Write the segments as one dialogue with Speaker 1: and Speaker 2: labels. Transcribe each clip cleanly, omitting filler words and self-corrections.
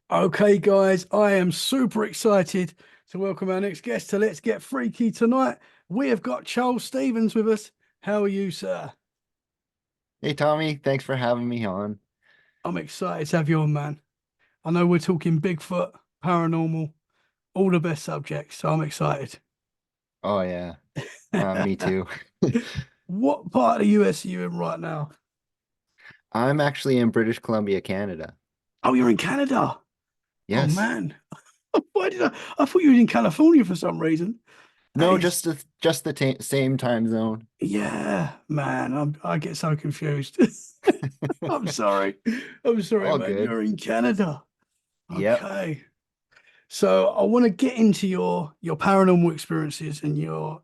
Speaker 1: Okay, guys, I am super excited to welcome our next guest to Let's Get Freaky tonight. We have got Charles Stevens with us. How are you, sir?
Speaker 2: Hey Tommy, thanks for having me on.
Speaker 1: I'm excited to have you on, man. I know we're talking Bigfoot, paranormal, all the best subjects, so I'm excited.
Speaker 2: Oh yeah, me too.
Speaker 1: What part of the US are you in right now?
Speaker 2: I'm actually in British Columbia, Canada.
Speaker 1: Oh, you're in Canada. Oh,
Speaker 2: Yes.
Speaker 1: man. Why did I thought you were in California for some reason. That
Speaker 2: No,
Speaker 1: is,
Speaker 2: just the ta same time zone.
Speaker 1: yeah, man. I get so confused. I'm sorry. I'm sorry,
Speaker 2: All
Speaker 1: man.
Speaker 2: good.
Speaker 1: You're in Canada.
Speaker 2: Yep.
Speaker 1: Okay. So I want to get into your paranormal experiences and your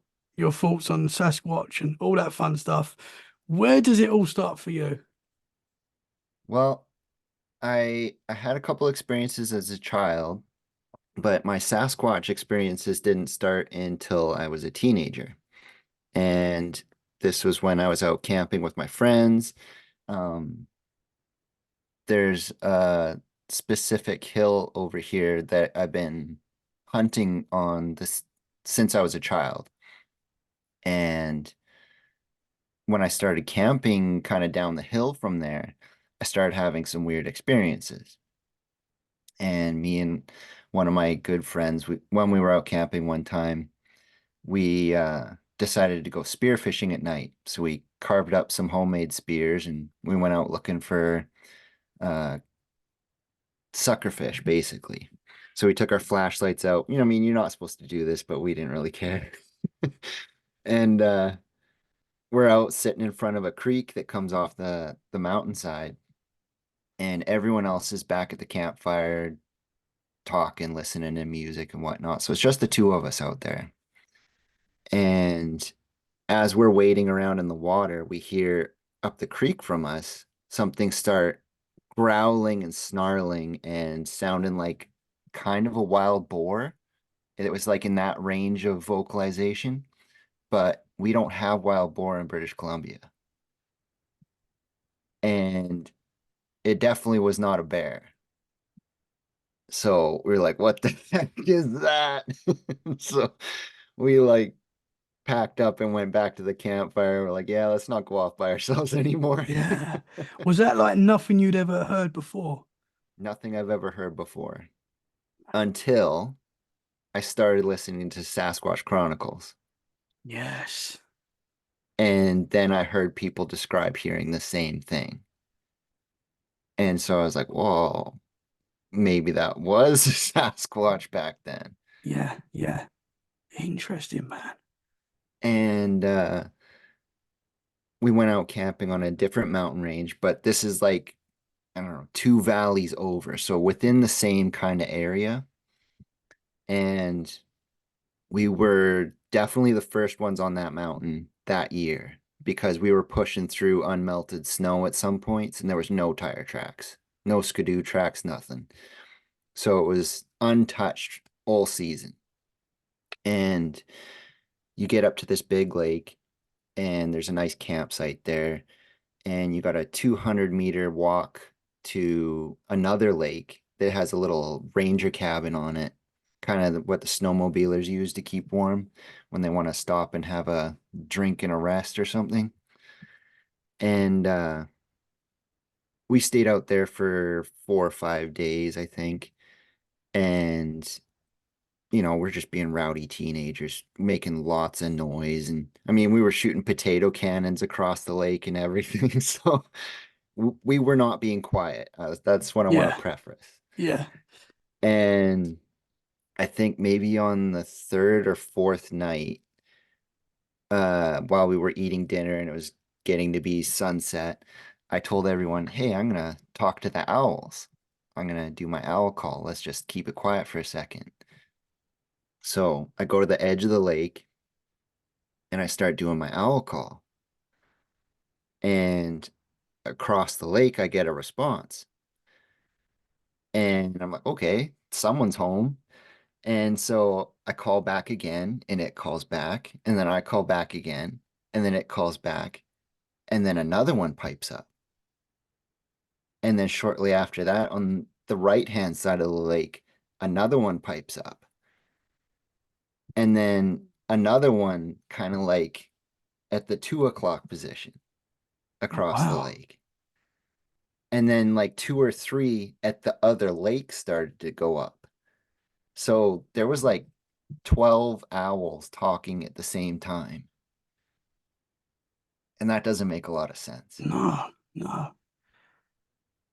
Speaker 1: thoughts on Sasquatch and all that fun stuff. Where does it all start for you?
Speaker 2: Well, I had a couple experiences as a child, but my Sasquatch experiences didn't start until I was a teenager. And this was when I was out camping with my friends. Um, there's a specific hill over here that I've been hunting on this since I was a child. And when I started camping kind of down the hill from there, I started having some weird experiences. And me and one of my good friends, when we were out camping one time, we decided to go spearfishing at night. So we carved up some homemade spears and we went out looking for uh, suckerfish, basically. So we took our flashlights out. I mean, you're not supposed to do this, but we didn't really care. And we're out sitting in front of a creek that comes off the mountainside, and everyone else is back at the campfire talking, listening to music and whatnot. So it's just the two of us out there. And as we're wading around in the water, we hear up the creek from us something start growling and snarling and sounding like kind of a wild boar. It was like in that range of vocalization, but we don't have wild boar in British Columbia. And it definitely was not a bear. So we are like, what the heck is that? So we like packed up and went back to the campfire. We're like, yeah, let's not go off by ourselves anymore.
Speaker 1: Yeah. Was that like nothing you'd ever heard before?
Speaker 2: Nothing I've ever heard before until I started listening to Sasquatch Chronicles.
Speaker 1: Yes.
Speaker 2: And then I heard people describe hearing the same thing. And so I was like, whoa, maybe that was a Sasquatch back then.
Speaker 1: Yeah. Yeah. Interesting, man.
Speaker 2: And we went out camping on a different mountain range, but this is like, I don't know, two valleys over. So within the same kind of area. And we were definitely the first ones on that mountain that year because we were pushing through unmelted snow at some points and there was no tire tracks, no skidoo tracks, nothing. So it was untouched all season. And you get up to this big lake and there's a nice campsite there and you got a 200-meter walk to another lake that has a little ranger cabin on it, kind of what the snowmobilers use to keep warm when they want to stop and have a drink and a rest or something. And we stayed out there for 4 or 5 days, I think. And we're just being rowdy teenagers, making lots of noise. And I mean, we were shooting potato cannons across the lake and everything. So we were not being quiet. That's what I want to
Speaker 1: Yeah.
Speaker 2: preface.
Speaker 1: Yeah.
Speaker 2: And I think maybe on the third or fourth night, while we were eating dinner and it was getting to be sunset, I told everyone, "Hey, I'm gonna talk to the owls. I'm gonna do my owl call. Let's just keep it quiet for a second." So I go to the edge of the lake and I start doing my owl call. And across the lake, I get a response. And I'm like, okay, someone's home. And so I call back again and it calls back. And then I call back again and then it calls back. And then another one pipes up. And then shortly after that, on the right-hand side of the lake, another one pipes up. And then another one kind of like at the 2 o'clock position
Speaker 1: Oh,
Speaker 2: across the
Speaker 1: wow.
Speaker 2: lake. And then like two or three at the other lake started to go up. So there was like 12 owls talking at the same time. And that doesn't make a lot of sense.
Speaker 1: No, no.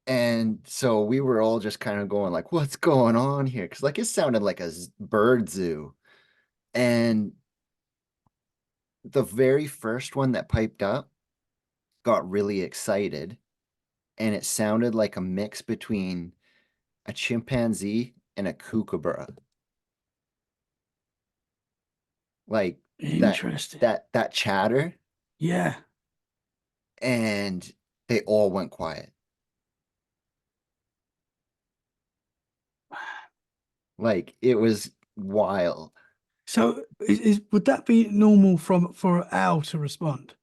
Speaker 2: And so we were all just kind of going like, what's going on here? Because like it sounded like a bird zoo. And the very first one that piped up got really excited. And it sounded like a mix between a chimpanzee and a kookaburra. Like that
Speaker 1: Interesting.
Speaker 2: that chatter,
Speaker 1: Yeah.
Speaker 2: and they all went quiet. Like it was wild.
Speaker 1: So would that be normal for an owl to respond?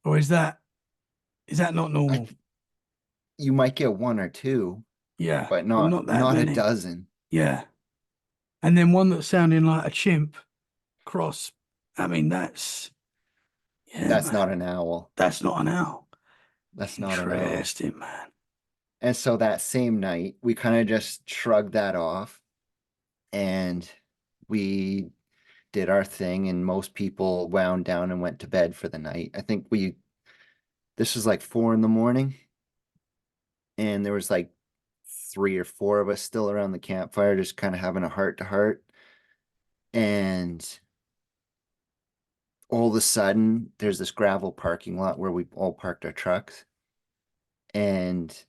Speaker 1: Or is that not
Speaker 2: I
Speaker 1: normal?
Speaker 2: You might get one or two,
Speaker 1: Yeah,
Speaker 2: but
Speaker 1: but
Speaker 2: not
Speaker 1: not that
Speaker 2: not a
Speaker 1: many.
Speaker 2: dozen.
Speaker 1: Yeah. And then one that's sounding like a chimp cross. I mean, yeah,
Speaker 2: That's
Speaker 1: man.
Speaker 2: not an owl.
Speaker 1: That's not an owl.
Speaker 2: That's not an owl.
Speaker 1: Interesting, man.
Speaker 2: And so that same night, we kind of just shrugged that off and we did our thing, and most people wound down and went to bed for the night. I think this was like 4 in the morning, and there was like three or four of us still around the campfire, just kind of having a heart to heart. And all of a sudden, there's this gravel parking lot where we all parked our trucks, and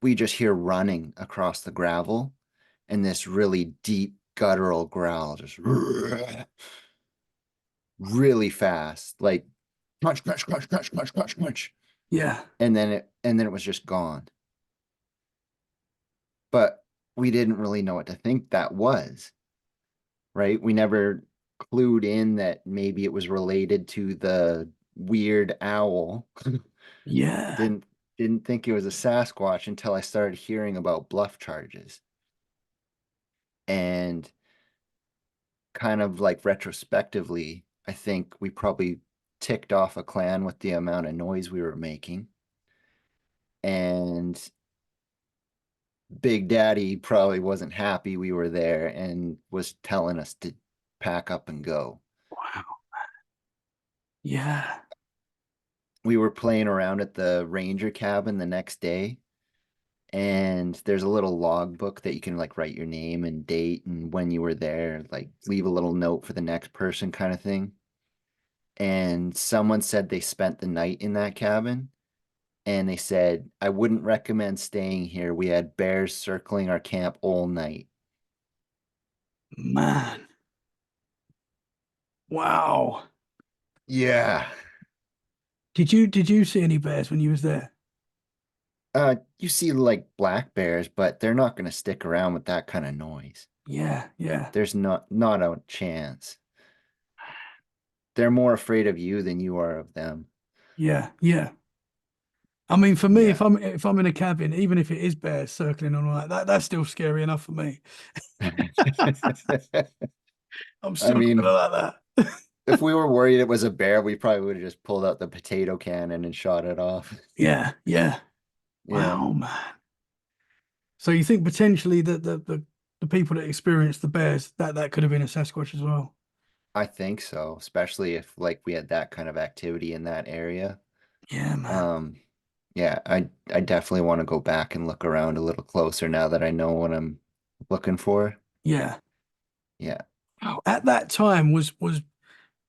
Speaker 2: we just hear running across the gravel and this really deep guttural growl, just really fast, like crunch, crunch, crunch, crunch, crunch, crunch, crunch.
Speaker 1: Yeah.
Speaker 2: And then it was just gone. But we didn't really know what to think that was, right? We never clued in that maybe it was related to the weird owl.
Speaker 1: Yeah.
Speaker 2: Didn't think it was a Sasquatch until I started hearing about bluff charges. And kind of like retrospectively, I think we probably ticked off a clan with the amount of noise we were making. And Big Daddy probably wasn't happy we were there and was telling us to pack up and go.
Speaker 1: Wow. Yeah.
Speaker 2: We were playing around at the ranger cabin the next day, and there's a little log book that you can like write your name and date and when you were there, like leave a little note for the next person kind of thing. And someone said they spent the night in that cabin, and they said, I wouldn't recommend staying here. We had bears circling our camp all night.
Speaker 1: Man. Wow.
Speaker 2: Yeah.
Speaker 1: Did you see any bears when you was there?
Speaker 2: You see like black bears, but they're not going to stick around with that kind of noise.
Speaker 1: Yeah, yeah,
Speaker 2: There's not a chance. They're more afraid of you than you are of them.
Speaker 1: yeah, yeah. I mean, for me,
Speaker 2: Yeah.
Speaker 1: if I'm in a cabin, even if it is bears circling on like that, that's still scary enough for me. I'm
Speaker 2: I
Speaker 1: still not gonna
Speaker 2: mean,
Speaker 1: like that.
Speaker 2: if we were worried it was a bear, we probably would have just pulled out the potato cannon and shot it off.
Speaker 1: Yeah, yeah.
Speaker 2: Yeah,
Speaker 1: Wow, man. So you think potentially that the people that experienced the bears that could have been a Sasquatch as well?
Speaker 2: I think so, especially if like we had that kind of activity in that area.
Speaker 1: Yeah, man.
Speaker 2: Um, yeah, I definitely want to go back and look around a little closer now that I know what I'm looking for.
Speaker 1: Yeah.
Speaker 2: Yeah,
Speaker 1: Wow. At that time, was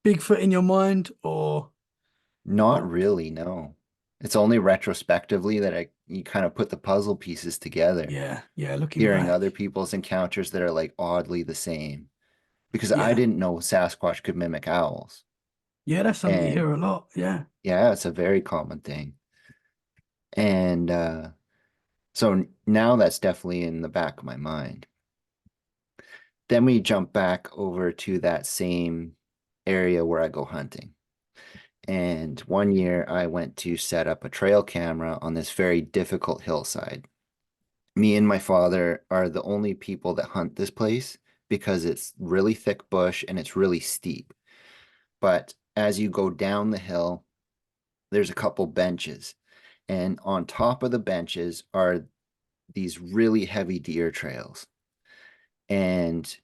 Speaker 1: Bigfoot in your mind, or
Speaker 2: not really, no. It's only retrospectively that I you kind of put the puzzle pieces together,
Speaker 1: yeah, yeah. Looking
Speaker 2: hearing
Speaker 1: back,
Speaker 2: other people's encounters that are like oddly the same. Because I
Speaker 1: yeah,
Speaker 2: didn't know Sasquatch could mimic owls.
Speaker 1: yeah. That's something you
Speaker 2: And
Speaker 1: hear a lot. Yeah,
Speaker 2: yeah, it's a very common thing. And so now that's definitely in the back of my mind. Then we jump back over to that same area where I go hunting. And one year I went to set up a trail camera on this very difficult hillside. Me and my father are the only people that hunt this place because it's really thick bush and it's really steep. But as you go down the hill, there's a couple benches. And on top of the benches are these really heavy deer trails. And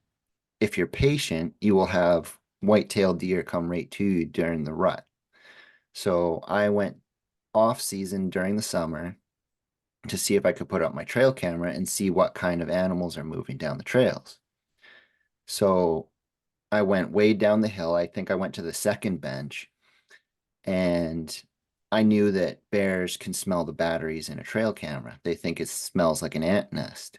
Speaker 2: if you're patient, you will have white-tailed deer come right to you during the rut. So I went off season during the summer to see if I could put up my trail camera and see what kind of animals are moving down the trails. So I went way down the hill. I think I went to the second bench, and I knew that bears can smell the batteries in a trail camera. They think it smells like an ant nest.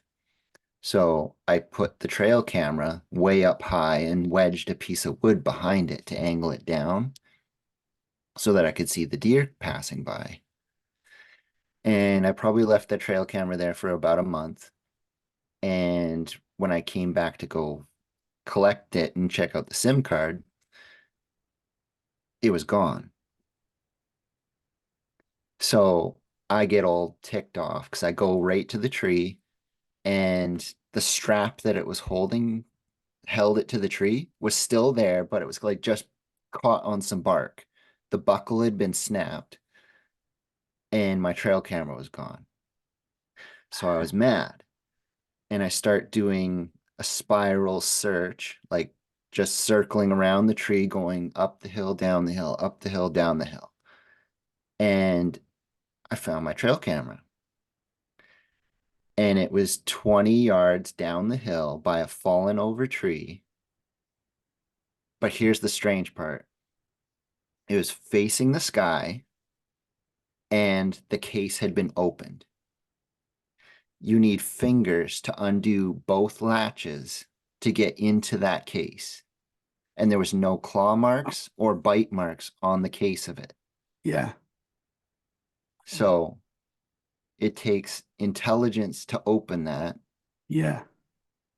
Speaker 2: So I put the trail camera way up high and wedged a piece of wood behind it to angle it down so that I could see the deer passing by. And I probably left the trail camera there for about a month. And when I came back to go collect it and check out the SIM card, it was gone. So I get all ticked off because I go right to the tree, and the strap that it was holding held it to the tree was still there, but it was like just caught on some bark. The buckle had been snapped and my trail camera was gone. So I was mad, and I start doing a spiral search, like just circling around the tree, going up the hill, down the hill, up the hill, down the hill. And I found my trail camera, and it was 20 yards down the hill by a fallen over tree. But here's the strange part: it was facing the sky, and the case had been opened. You need fingers to undo both latches to get into that case. And there was no claw marks or bite marks on the case of it.
Speaker 1: Yeah.
Speaker 2: So it takes intelligence to open that.
Speaker 1: Yeah.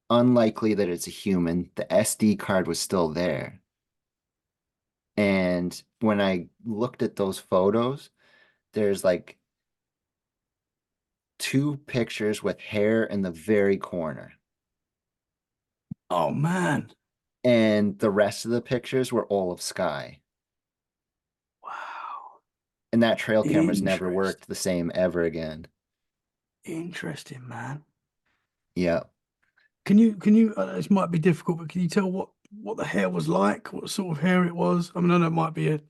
Speaker 2: Unlikely that it's a human. The SD card was still there. And when I looked at those photos, there's like two pictures with hair in the very corner.
Speaker 1: Oh man.
Speaker 2: And the rest of the pictures were all of sky.
Speaker 1: Wow.
Speaker 2: And that trail camera's never
Speaker 1: Interest.
Speaker 2: worked the same ever again.
Speaker 1: Interesting, man.
Speaker 2: Yeah.
Speaker 1: Can you this might be difficult, but can you tell what the hair was like? What sort of hair it was? I mean, I know it might be a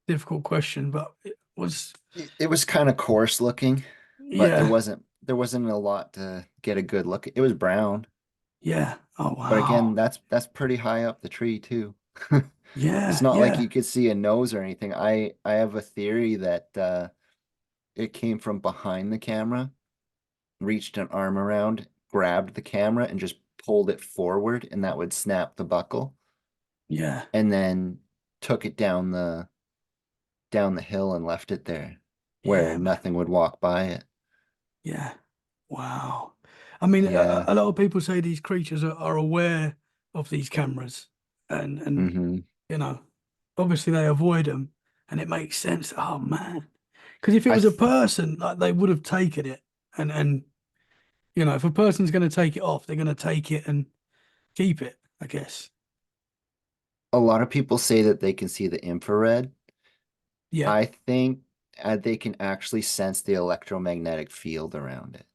Speaker 1: difficult question, but it was,
Speaker 2: It was kind of coarse looking, but there
Speaker 1: yeah.
Speaker 2: wasn't there wasn't a lot to get a good look. It was brown,
Speaker 1: Yeah. Oh
Speaker 2: but again,
Speaker 1: wow.
Speaker 2: that's pretty high up the tree too. It's
Speaker 1: Yeah,
Speaker 2: not like you
Speaker 1: yeah,
Speaker 2: could see a nose or anything. I have a theory that it came from behind the camera, reached an arm around, grabbed the camera, and just pulled it forward, and that would snap the buckle,
Speaker 1: yeah,
Speaker 2: and then took it down the hill and left it there where
Speaker 1: yeah, man.
Speaker 2: nothing would walk by it.
Speaker 1: Yeah. Wow. I mean,
Speaker 2: Yeah.
Speaker 1: a lot of people say these creatures are aware of these cameras and
Speaker 2: Hmm.
Speaker 1: you know, obviously they avoid them and it makes sense. Oh man. Because if it
Speaker 2: I
Speaker 1: was a
Speaker 2: th
Speaker 1: person, like they would have taken it and if a person's going to take it off, they're going to take it and keep it, I guess.
Speaker 2: A lot of people say that they can see the infrared.
Speaker 1: Yeah.
Speaker 2: I think they can actually sense the electromagnetic field around it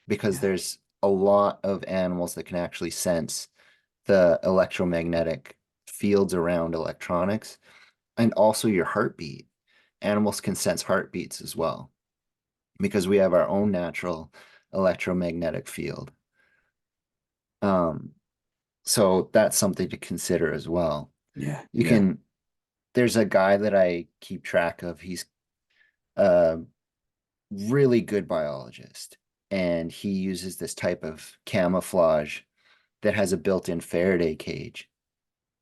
Speaker 2: because
Speaker 1: Yeah.
Speaker 2: there's a lot of animals that can actually sense the electromagnetic fields around electronics and also your heartbeat. Animals can sense heartbeats as well because we have our own natural electromagnetic field. Um, so that's something to consider as well.
Speaker 1: Yeah.
Speaker 2: You
Speaker 1: Yeah.
Speaker 2: can, there's a guy that I keep track of. He's a really good biologist, and he uses this type of camouflage that has a built-in Faraday cage,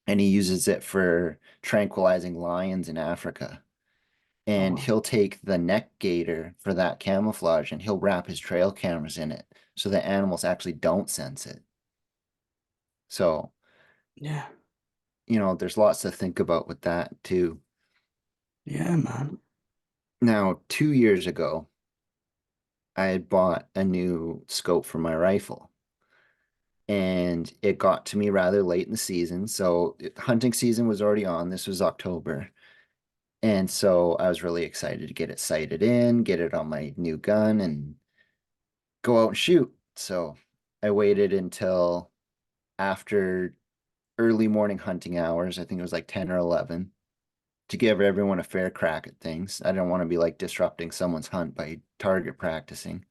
Speaker 2: and he uses it for tranquilizing lions in Africa.
Speaker 1: Oh,
Speaker 2: And
Speaker 1: well.
Speaker 2: he'll take the neck gaiter for that camouflage and he'll wrap his trail cameras in it so that animals actually don't sense it. So,
Speaker 1: Yeah.
Speaker 2: there's lots to think about with that too.
Speaker 1: Yeah, man.
Speaker 2: Now, 2 years ago, I had bought a new scope for my rifle, and it got to me rather late in the season. So hunting season was already on. This was October. And so I was really excited to get it sighted in, get it on my new gun, and go out and shoot. So I waited until after early morning hunting hours. I think it was like 10 or 11 to give everyone a fair crack at things. I didn't want to be like disrupting someone's hunt by target practicing.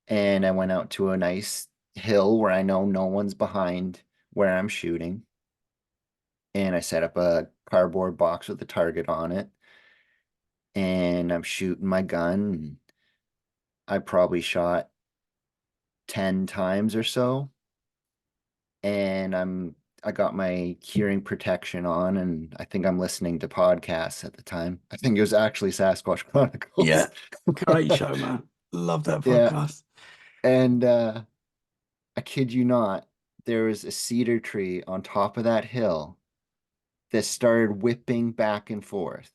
Speaker 2: And I went out to a nice hill where I know no one's behind where I'm shooting. And I set up a cardboard box with a target on it. And I'm shooting my gun. I probably shot 10 times or so. And I got my hearing protection on, and I think I'm listening to podcasts at the time. I think it was actually Sasquatch
Speaker 1: Yeah,
Speaker 2: Chronicles.
Speaker 1: great show, man. Love that
Speaker 2: Yeah.
Speaker 1: podcast.
Speaker 2: And I kid you not, there was a cedar tree on top of that hill that started whipping back and forth,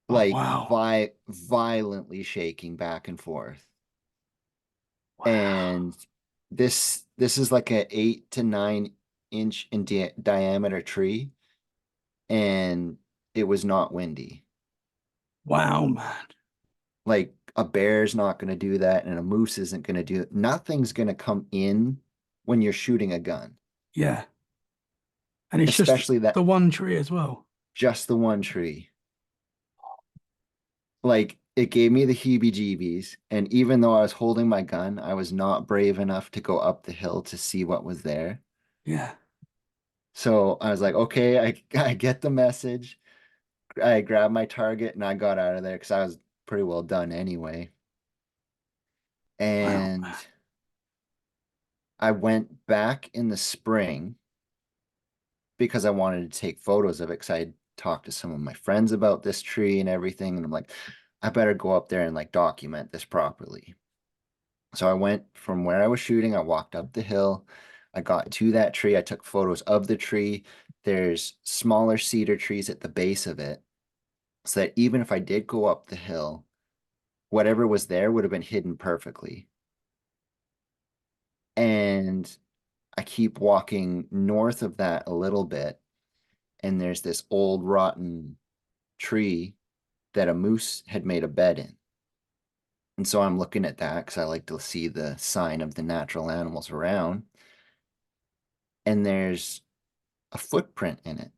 Speaker 1: Oh,
Speaker 2: like
Speaker 1: wow.
Speaker 2: violently shaking back and forth.
Speaker 1: Wow.
Speaker 2: And this is like a 8 to 9 inch in diameter tree, and it was not windy.
Speaker 1: Wow, man.
Speaker 2: Like a bear's not going to do that, and a moose isn't going to do it. Nothing's going to come in when you're shooting a gun,
Speaker 1: Yeah. And it's just
Speaker 2: especially
Speaker 1: the
Speaker 2: that
Speaker 1: one tree as well.
Speaker 2: just the one tree. Like it gave me the heebie-jeebies, and even though I was holding my gun, I was not brave enough to go up the hill to see what was there.
Speaker 1: Yeah.
Speaker 2: So I was like, okay, I get the message. I grabbed my target and I got out of there because I was pretty well done anyway.
Speaker 1: Wow,
Speaker 2: And
Speaker 1: man.
Speaker 2: I went back in the spring because I wanted to take photos of it because I had talked to some of my friends about this tree and everything. And I'm like, I better go up there and like document this properly. So I went from where I was shooting, I walked up the hill, I got to that tree, I took photos of the tree. There's smaller cedar trees at the base of it, so that even if I did go up the hill, whatever was there would have been hidden perfectly. And I keep walking north of that a little bit, and there's this old rotten tree that a moose had made a bed in. And so I'm looking at that because I like to see the sign of the natural animals around. And there's a footprint in it.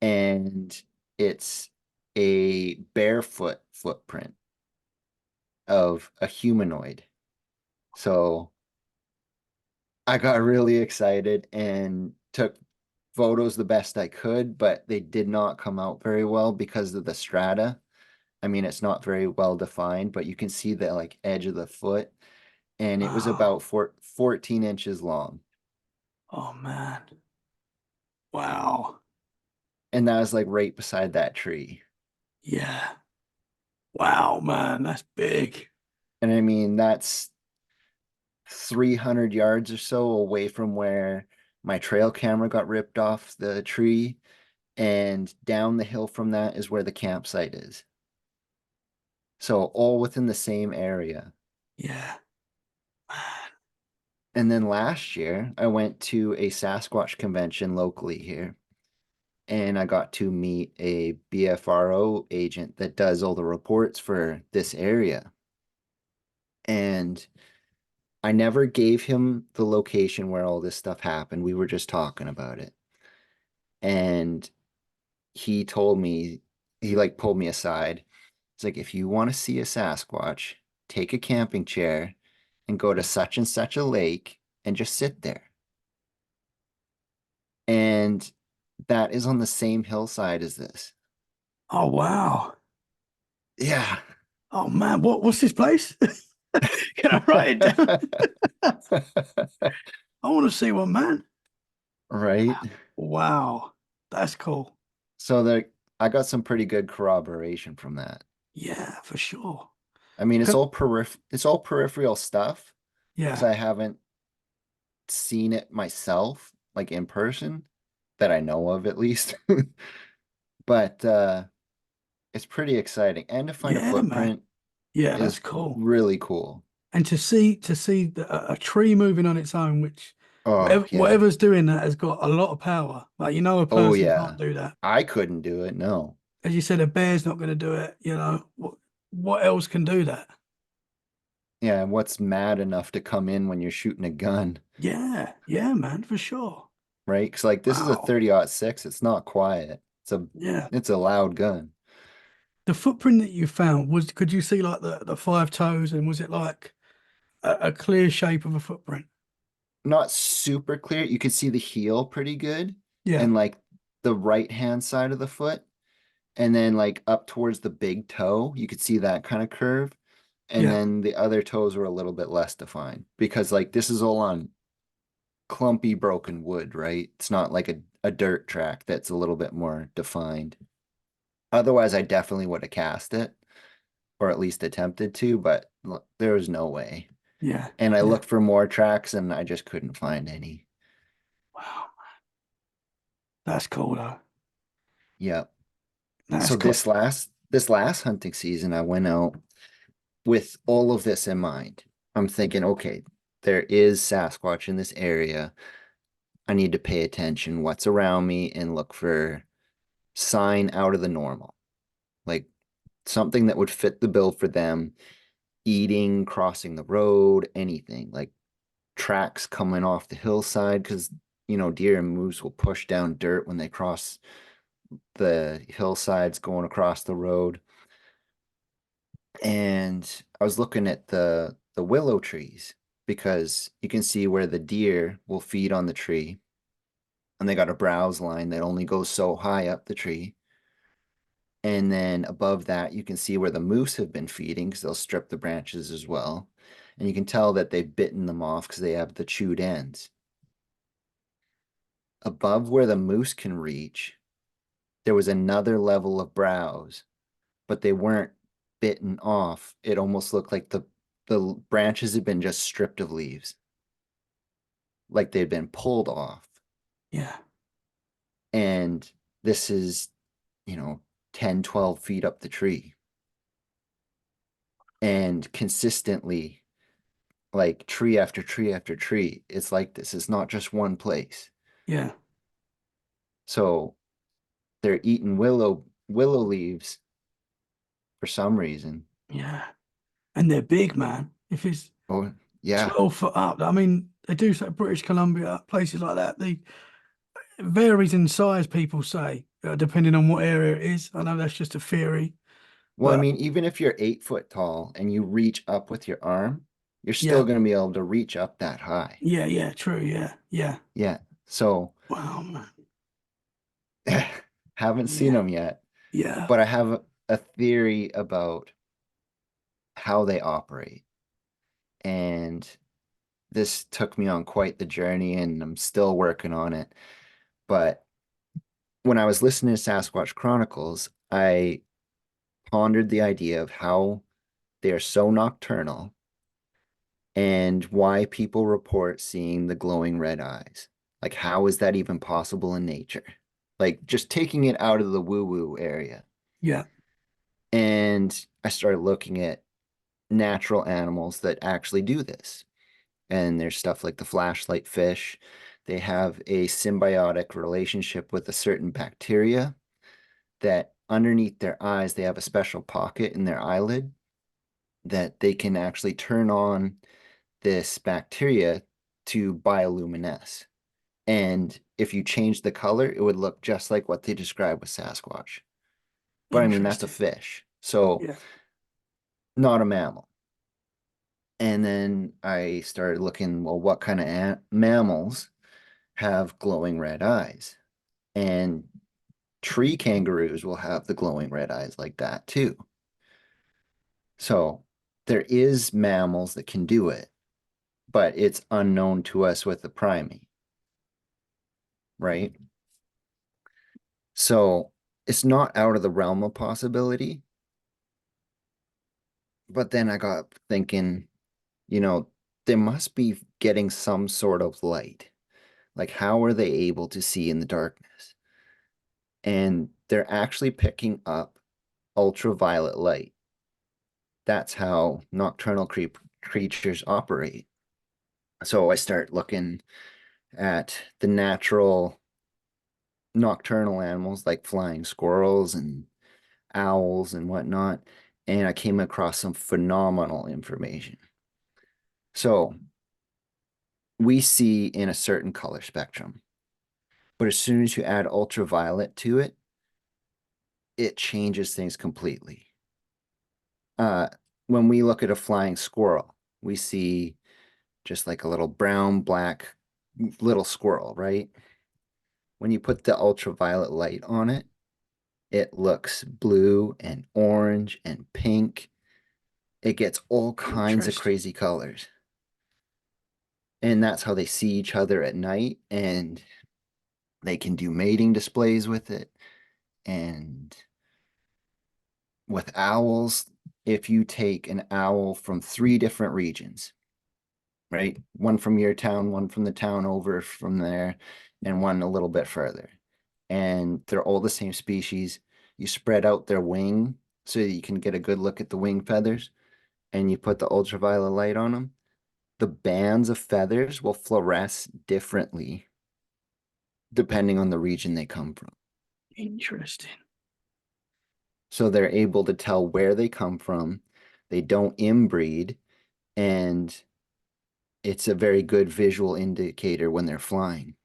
Speaker 2: And it's a barefoot footprint of a humanoid. So I got really excited and took photos the best I could, but they did not come out very well because of the strata. I mean, it's not very well defined, but you can see the like edge of the foot, and it was
Speaker 1: Wow.
Speaker 2: about 14 inches long.
Speaker 1: Oh, man. Wow.
Speaker 2: And that was like right beside that tree.
Speaker 1: Yeah. Wow, man. That's big.
Speaker 2: And I mean, that's 300 yards or so away from where my trail camera got ripped off the tree. And down the hill from that is where the campsite is. So all within the same area.
Speaker 1: Yeah. Man.
Speaker 2: And then last year, I went to a Sasquatch convention locally here, and I got to meet a BFRO agent that does all the reports for this area. And I never gave him the location where all this stuff happened. We were just talking about it. And he told me, he like pulled me aside. It's like, if you want to see a Sasquatch, take a camping chair and go to such and such a lake and just sit there. And that is on the same hillside as this.
Speaker 1: Oh, wow.
Speaker 2: Yeah.
Speaker 1: Oh, man. What's this place? Can I write it down? I want to see one, man.
Speaker 2: Right.
Speaker 1: Wow. That's cool.
Speaker 2: So there, I got some pretty good corroboration from that.
Speaker 1: Yeah, for sure.
Speaker 2: I mean,
Speaker 1: 'Cause-
Speaker 2: it's all peripheral stuff because
Speaker 1: Yeah.
Speaker 2: I haven't seen it myself, like in person, that I know of at least. But it's pretty exciting. And to find a
Speaker 1: Yeah, man.
Speaker 2: footprint
Speaker 1: Yeah, that's
Speaker 2: is
Speaker 1: cool.
Speaker 2: really cool.
Speaker 1: And to see a tree moving on its own, which
Speaker 2: Oh, yeah.
Speaker 1: whatever's doing that has got a lot of power. Like a
Speaker 2: Oh,
Speaker 1: person
Speaker 2: yeah.
Speaker 1: can't do that.
Speaker 2: I couldn't do it. No.
Speaker 1: As you said, a bear's not going to do it. What else can do that?
Speaker 2: Yeah. What's mad enough to come in when you're shooting a gun,
Speaker 1: Yeah, yeah, man, for sure.
Speaker 2: right? Because like this is a
Speaker 1: Wow.
Speaker 2: 30-06. It's not quiet.
Speaker 1: Yeah.
Speaker 2: It's a loud gun.
Speaker 1: The footprint that you found could you see like the five toes, and was it like a clear shape of a footprint?
Speaker 2: Not super clear. You could see the heel pretty good
Speaker 1: Yeah,
Speaker 2: and like the right hand side of the foot. And then like up towards the big toe, you could see that kind of curve. And
Speaker 1: yeah,
Speaker 2: then the other toes were a little bit less defined because like this is all on clumpy broken wood, right? It's not like a dirt track that's a little bit more defined. Otherwise, I definitely would have cast it or at least attempted to, but there was no way.
Speaker 1: yeah,
Speaker 2: And I
Speaker 1: yeah.
Speaker 2: looked for more tracks and I just couldn't find any.
Speaker 1: Wow, that's cool though.
Speaker 2: Yep.
Speaker 1: That's
Speaker 2: So
Speaker 1: cool.
Speaker 2: this last hunting season, I went out with all of this in mind. I'm thinking, okay, there is Sasquatch in this area. I need to pay attention what's around me and look for sign out of the normal, like something that would fit the bill for them, eating, crossing the road, anything like tracks coming off the hillside because deer and moose will push down dirt when they cross the hillsides going across the road. And I was looking at the willow trees because you can see where the deer will feed on the tree, and they got a browse line that only goes so high up the tree. And then above that, you can see where the moose have been feeding because they'll strip the branches as well. And you can tell that they've bitten them off because they have the chewed ends. Above where the moose can reach, there was another level of browse, but they weren't bitten off. It almost looked like the branches had been just stripped of leaves, like they'd been pulled off.
Speaker 1: Yeah,
Speaker 2: And this is, you know, 10, 12 feet up the tree. And consistently, like tree after tree after tree, it's like this. It's not just one place.
Speaker 1: yeah,
Speaker 2: So they're eating willow leaves for some reason.
Speaker 1: yeah. And they're big, man. If it's
Speaker 2: Oh, yeah.
Speaker 1: 12 foot up, I mean, they do say British Columbia, places like that. It varies in size, people say, depending on what area it is. I know that's just a theory,
Speaker 2: Well, I
Speaker 1: but
Speaker 2: mean, even if you're 8 foot tall and you reach up with your arm, you're still
Speaker 1: yeah,
Speaker 2: going to be able to reach up that high.
Speaker 1: yeah, yeah, true. Yeah, yeah.
Speaker 2: Yeah. So
Speaker 1: Wow, man.
Speaker 2: haven't seen
Speaker 1: Yeah,
Speaker 2: them yet,
Speaker 1: yeah,
Speaker 2: but I have a theory about how they operate. And this took me on quite the journey and I'm still working on it. But when I was listening to Sasquatch Chronicles, I pondered the idea of how they are so nocturnal and why people report seeing the glowing red eyes. Like, how is that even possible in nature? Like, just taking it out of the woo woo area.
Speaker 1: yeah,
Speaker 2: And I started looking at natural animals that actually do this. And there's stuff like the flashlight fish. They have a symbiotic relationship with a certain bacteria that underneath their eyes, they have a special pocket in their eyelid that they can actually turn on this bacteria to bioluminesce. And if you change the color, it would look just like what they describe with Sasquatch. But I mean, that's a
Speaker 1: interesting.
Speaker 2: fish. So,
Speaker 1: Yeah,
Speaker 2: not a mammal. And then I started looking, well, what kind of mammals have glowing red eyes? And tree kangaroos will have the glowing red eyes like that too. So, there is mammals that can do it, but it's unknown to us with the primate, right? So it's not out of the realm of possibility. But then I got thinking, you know, they must be getting some sort of light. Like, how are they able to see in the darkness? And they're actually picking up ultraviolet light. That's how nocturnal creatures operate. So I start looking at the natural nocturnal animals like flying squirrels and owls and whatnot, and I came across some phenomenal information. So we see in a certain color spectrum, but as soon as you add ultraviolet to it, it changes things completely. Uh, when we look at a flying squirrel, we see just like a little brown, black little squirrel, right? When you put the ultraviolet light on it, it looks blue and orange and pink. It gets all kinds of
Speaker 1: Interesting.
Speaker 2: crazy colors. And that's how they see each other at night. And they can do mating displays with it. And with owls, if you take an owl from three different regions, right? One from your town, one from the town over from there, and one a little bit further. And they're all the same species. You spread out their wing so that you can get a good look at the wing feathers, and you put the ultraviolet light on them. The bands of feathers will fluoresce differently depending on the region they come from.
Speaker 1: Interesting.
Speaker 2: So they're able to tell where they come from. They don't inbreed, and it's a very good visual indicator when they're flying.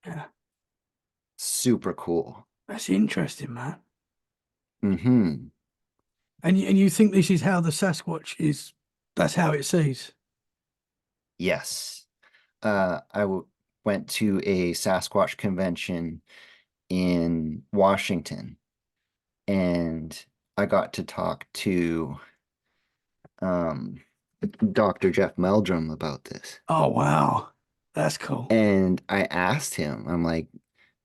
Speaker 1: Yeah,
Speaker 2: Super cool.
Speaker 1: that's interesting, man.
Speaker 2: Hmm.
Speaker 1: And you think this is how the Sasquatch is? That's how it sees.
Speaker 2: Yes. Went to a Sasquatch convention in Washington, and I got to talk to um, Dr. Jeff Meldrum about this.
Speaker 1: Oh wow, that's cool.
Speaker 2: And I asked him, I'm like,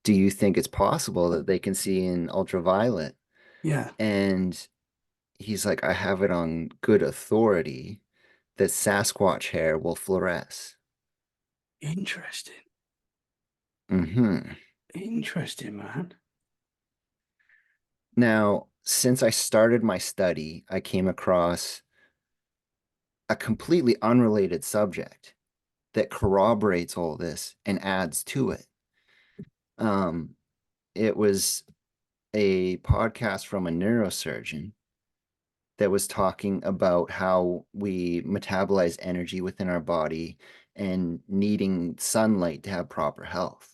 Speaker 2: do you think it's possible that they can see in ultraviolet?
Speaker 1: Yeah,
Speaker 2: And he's like, I have it on good authority that Sasquatch hair will fluoresce.
Speaker 1: interesting.
Speaker 2: Hmm.
Speaker 1: Interesting, man.
Speaker 2: Now, since I started my study, I came across a completely unrelated subject that corroborates all this and adds to it. Um, it was a podcast from a neurosurgeon that was talking about how we metabolize energy within our body and needing sunlight to have proper health.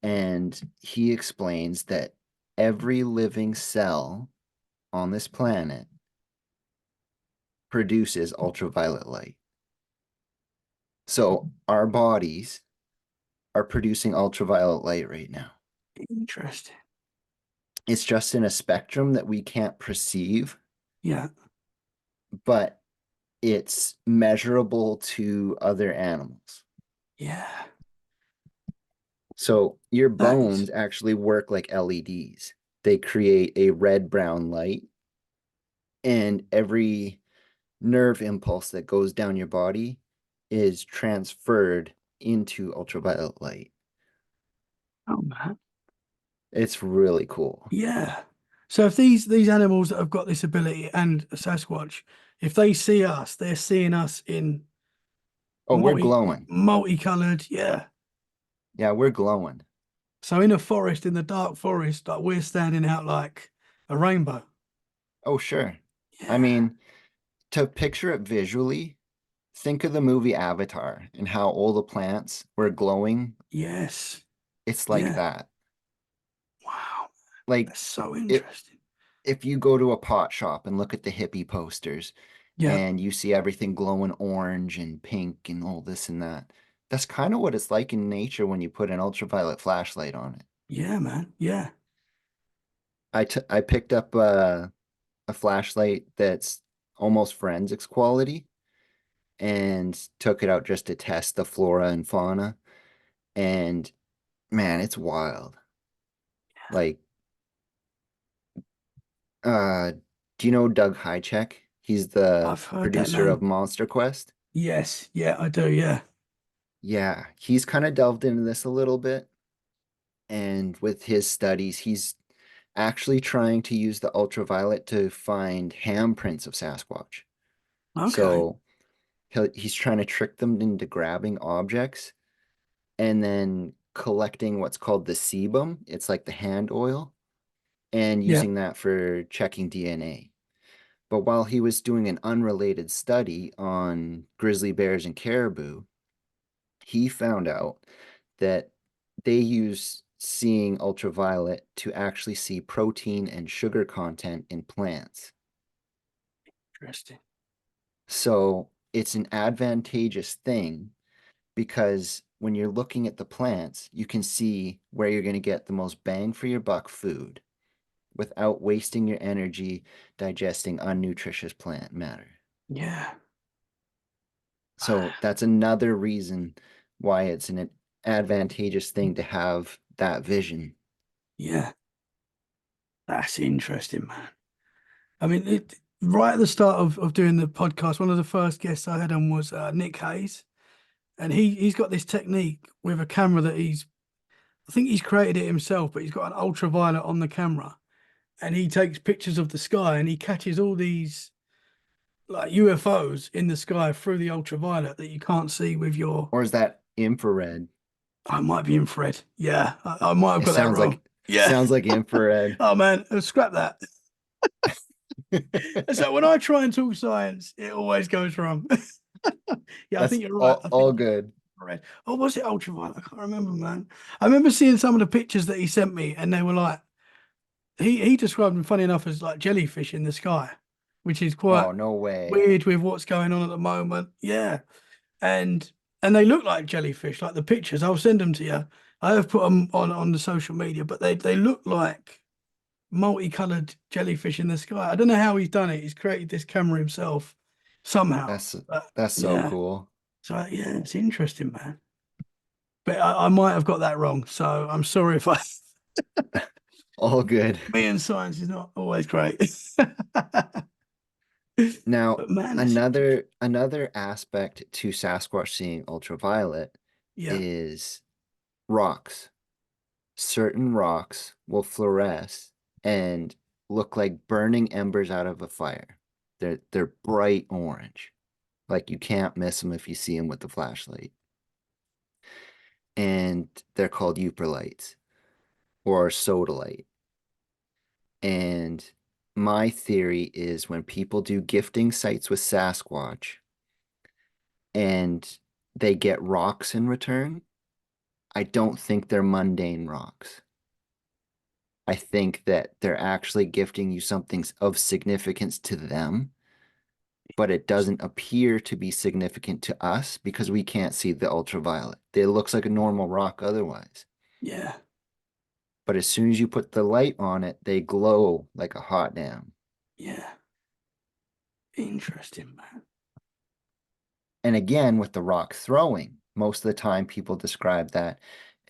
Speaker 2: And he explains that every living cell on this planet produces ultraviolet light. So our bodies are producing ultraviolet light right now.
Speaker 1: Interesting.
Speaker 2: It's just in a spectrum that we can't perceive,
Speaker 1: Yeah,
Speaker 2: but it's measurable to other animals.
Speaker 1: yeah.
Speaker 2: So your
Speaker 1: That is
Speaker 2: bones actually work like LEDs. They create a red brown light, and every nerve impulse that goes down your body is transferred into ultraviolet light.
Speaker 1: oh man.
Speaker 2: It's really cool.
Speaker 1: Yeah. So if these animals that have got this ability and a Sasquatch, if they see us, they're seeing us in
Speaker 2: Oh, we're glowing.
Speaker 1: multicolored. Yeah.
Speaker 2: Yeah, we're glowing.
Speaker 1: So in a forest, in the dark forest, like we're standing out like a rainbow.
Speaker 2: Oh, sure. I
Speaker 1: Yeah.
Speaker 2: mean, to picture it visually, think of the movie Avatar and how all the plants were glowing.
Speaker 1: Yes.
Speaker 2: It's like
Speaker 1: Yeah.
Speaker 2: that.
Speaker 1: Wow.
Speaker 2: Like
Speaker 1: That's so
Speaker 2: it
Speaker 1: interesting.
Speaker 2: if you go to a pot shop and look at the hippie posters
Speaker 1: Yeah.
Speaker 2: and you see everything glowing orange and pink and all this and that, that's kind of what it's like in nature when you put an ultraviolet flashlight on it.
Speaker 1: Yeah, man. Yeah.
Speaker 2: I picked up a flashlight that's almost forensics quality and took it out just to test the flora and fauna. And man, it's wild. Like, uh, do you know Doug Hychek? He's the
Speaker 1: I've heard that
Speaker 2: producer of
Speaker 1: name.
Speaker 2: Monster Quest.
Speaker 1: Yes. Yeah, I do. Yeah.
Speaker 2: Yeah, he's kind of delved into this a little bit. And with his studies, he's actually trying to use the ultraviolet to find handprints of Sasquatch.
Speaker 1: Okay.
Speaker 2: So he's trying to trick them into grabbing objects and then collecting what's called the sebum. It's like the hand oil, and
Speaker 1: Yeah.
Speaker 2: using that for checking DNA. But while he was doing an unrelated study on grizzly bears and caribou, he found out that they use seeing ultraviolet to actually see protein and sugar content in plants.
Speaker 1: Interesting.
Speaker 2: So it's an advantageous thing because when you're looking at the plants, you can see where you're going to get the most bang for your buck food without wasting your energy digesting unnutritious plant matter.
Speaker 1: Yeah.
Speaker 2: So that's another reason why it's an advantageous thing to have that vision.
Speaker 1: Yeah. That's interesting, man. I mean, right at the start of doing the podcast, one of the first guests I had on was Nick Hayes, and he's got this technique with a camera that I think he's created it himself, but he's got an ultraviolet on the camera, and he takes pictures of the sky, and he catches all these like UFOs in the sky through the ultraviolet that you can't see with your.
Speaker 2: Or is that infrared?
Speaker 1: I might be infrared. Yeah, I might have
Speaker 2: It
Speaker 1: got that wrong. Yeah.
Speaker 2: sounds like infrared.
Speaker 1: Oh man, scrap that. So when I try and talk science, it always goes wrong. Yeah, I
Speaker 2: That's
Speaker 1: think you're right. I think
Speaker 2: all good.
Speaker 1: red. Oh, was it ultraviolet? I can't remember, man. I remember seeing some of the pictures that he sent me, and they were like he described them, funny enough, as like jellyfish in the sky, which is quite
Speaker 2: Oh, no way.
Speaker 1: weird with what's going on at the moment. Yeah, and and they look like jellyfish, like the pictures. I'll send them to you. I have put them on the social media, but they look like multicolored jellyfish in the sky. I don't know how he's done it. He's created this camera himself somehow.
Speaker 2: That's
Speaker 1: But
Speaker 2: that's so
Speaker 1: yeah,
Speaker 2: cool.
Speaker 1: so yeah, it's interesting, man. But I might have got that wrong. So I'm sorry if I.
Speaker 2: All good.
Speaker 1: Me and science is not always great.
Speaker 2: Now,
Speaker 1: But man, it's
Speaker 2: another aspect to Sasquatch seeing ultraviolet
Speaker 1: yeah,
Speaker 2: is rocks. Certain rocks will fluoresce and look like burning embers out of a fire. They're bright orange. Like you can't miss them if you see them with the flashlight. And they're called lights or sodalite. And my theory is when people do gifting sites with Sasquatch and they get rocks in return, I don't think they're mundane rocks. I think that they're actually gifting you something of significance to them, but it doesn't appear to be significant to us because we can't see the ultraviolet. It looks like a normal rock otherwise.
Speaker 1: yeah,
Speaker 2: But as soon as you put the light on it, they glow like a hot damn.
Speaker 1: yeah. Interesting, man.
Speaker 2: And again, with the rock throwing, most of the time people describe that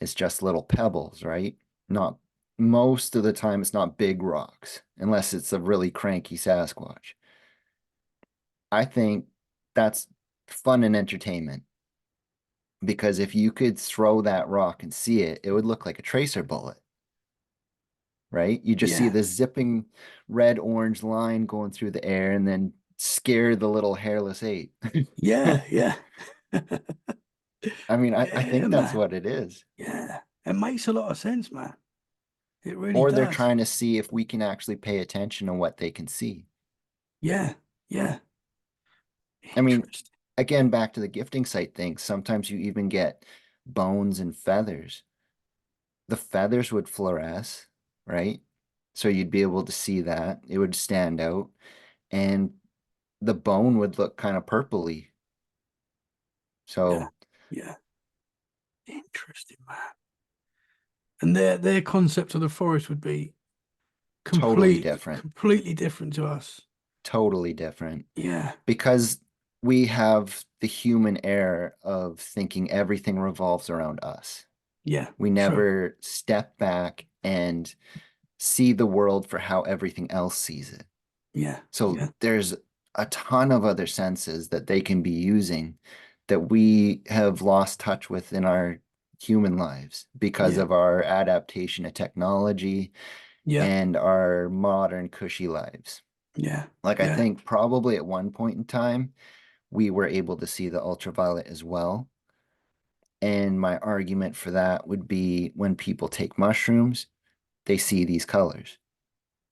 Speaker 2: as just little pebbles, right? Not most of the time, it's not big rocks, unless it's a really cranky Sasquatch. I think that's fun and entertainment because if you could throw that rock and see it, it would look like a tracer bullet, right? You just see
Speaker 1: Yeah,
Speaker 2: this zipping red orange line going through the air and then scare the little hairless ape.
Speaker 1: yeah, yeah,
Speaker 2: I mean, I
Speaker 1: yeah,
Speaker 2: think that's
Speaker 1: man.
Speaker 2: what it is.
Speaker 1: Yeah, it makes a lot of sense, man. It really
Speaker 2: Or they're
Speaker 1: does.
Speaker 2: trying to see if we can actually pay attention to what they can see.
Speaker 1: Yeah, yeah.
Speaker 2: I mean,
Speaker 1: Interesting.
Speaker 2: again, back to the gifting site thing, sometimes you even get bones and feathers. The feathers would fluoresce, right? So you'd be able to see that. It would stand out. And the bone would look kind of purpley.
Speaker 1: Yeah,
Speaker 2: So
Speaker 1: yeah. Interesting, man. And their concept of the forest would be
Speaker 2: totally different.
Speaker 1: completely different to us.
Speaker 2: Totally different.
Speaker 1: Yeah,
Speaker 2: Because we have the human error of thinking everything revolves around us.
Speaker 1: yeah,
Speaker 2: We
Speaker 1: true.
Speaker 2: never step back and see the world for how everything else sees it.
Speaker 1: Yeah,
Speaker 2: So
Speaker 1: yeah,
Speaker 2: there's a ton of other senses that they can be using that we have lost touch with in our human lives because
Speaker 1: yeah,
Speaker 2: of our adaptation to technology
Speaker 1: Yeah.
Speaker 2: and our modern cushy lives.
Speaker 1: Yeah.
Speaker 2: Like I
Speaker 1: Yeah.
Speaker 2: think probably at one point in time, we were able to see the ultraviolet as well. And my argument for that would be when people take mushrooms, they see these colors,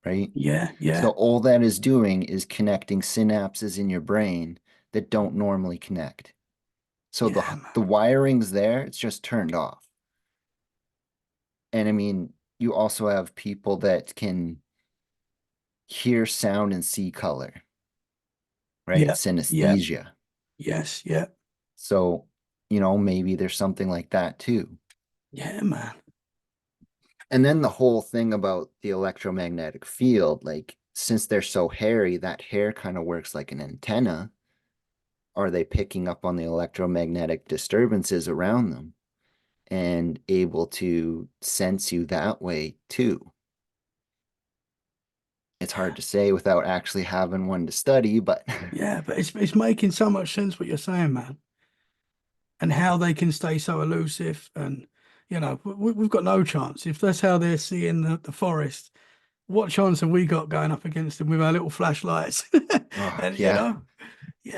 Speaker 2: right?
Speaker 1: Yeah.
Speaker 2: So
Speaker 1: Yeah.
Speaker 2: all that is doing is connecting synapses in your brain that don't normally connect. So
Speaker 1: Yeah,
Speaker 2: the
Speaker 1: man.
Speaker 2: wiring's there, it's just turned off. And I mean, you also have people that can hear sound and see color, right?
Speaker 1: Yeah.
Speaker 2: It's
Speaker 1: Yeah.
Speaker 2: synesthesia.
Speaker 1: Yes. Yeah.
Speaker 2: So, maybe there's something like that too.
Speaker 1: Yeah, man.
Speaker 2: And then the whole thing about the electromagnetic field, like since they're so hairy, that hair kind of works like an antenna. Are they picking up on the electromagnetic disturbances around them and able to sense you that way too? It's hard to say without actually having one to study, but
Speaker 1: Yeah, but it's making so much sense what you're saying, man, and how they can stay so elusive. And we've got no chance if that's how they're seeing the forest. What chance have we got going up against them with our little flashlights?
Speaker 2: oh,
Speaker 1: And
Speaker 2: yeah.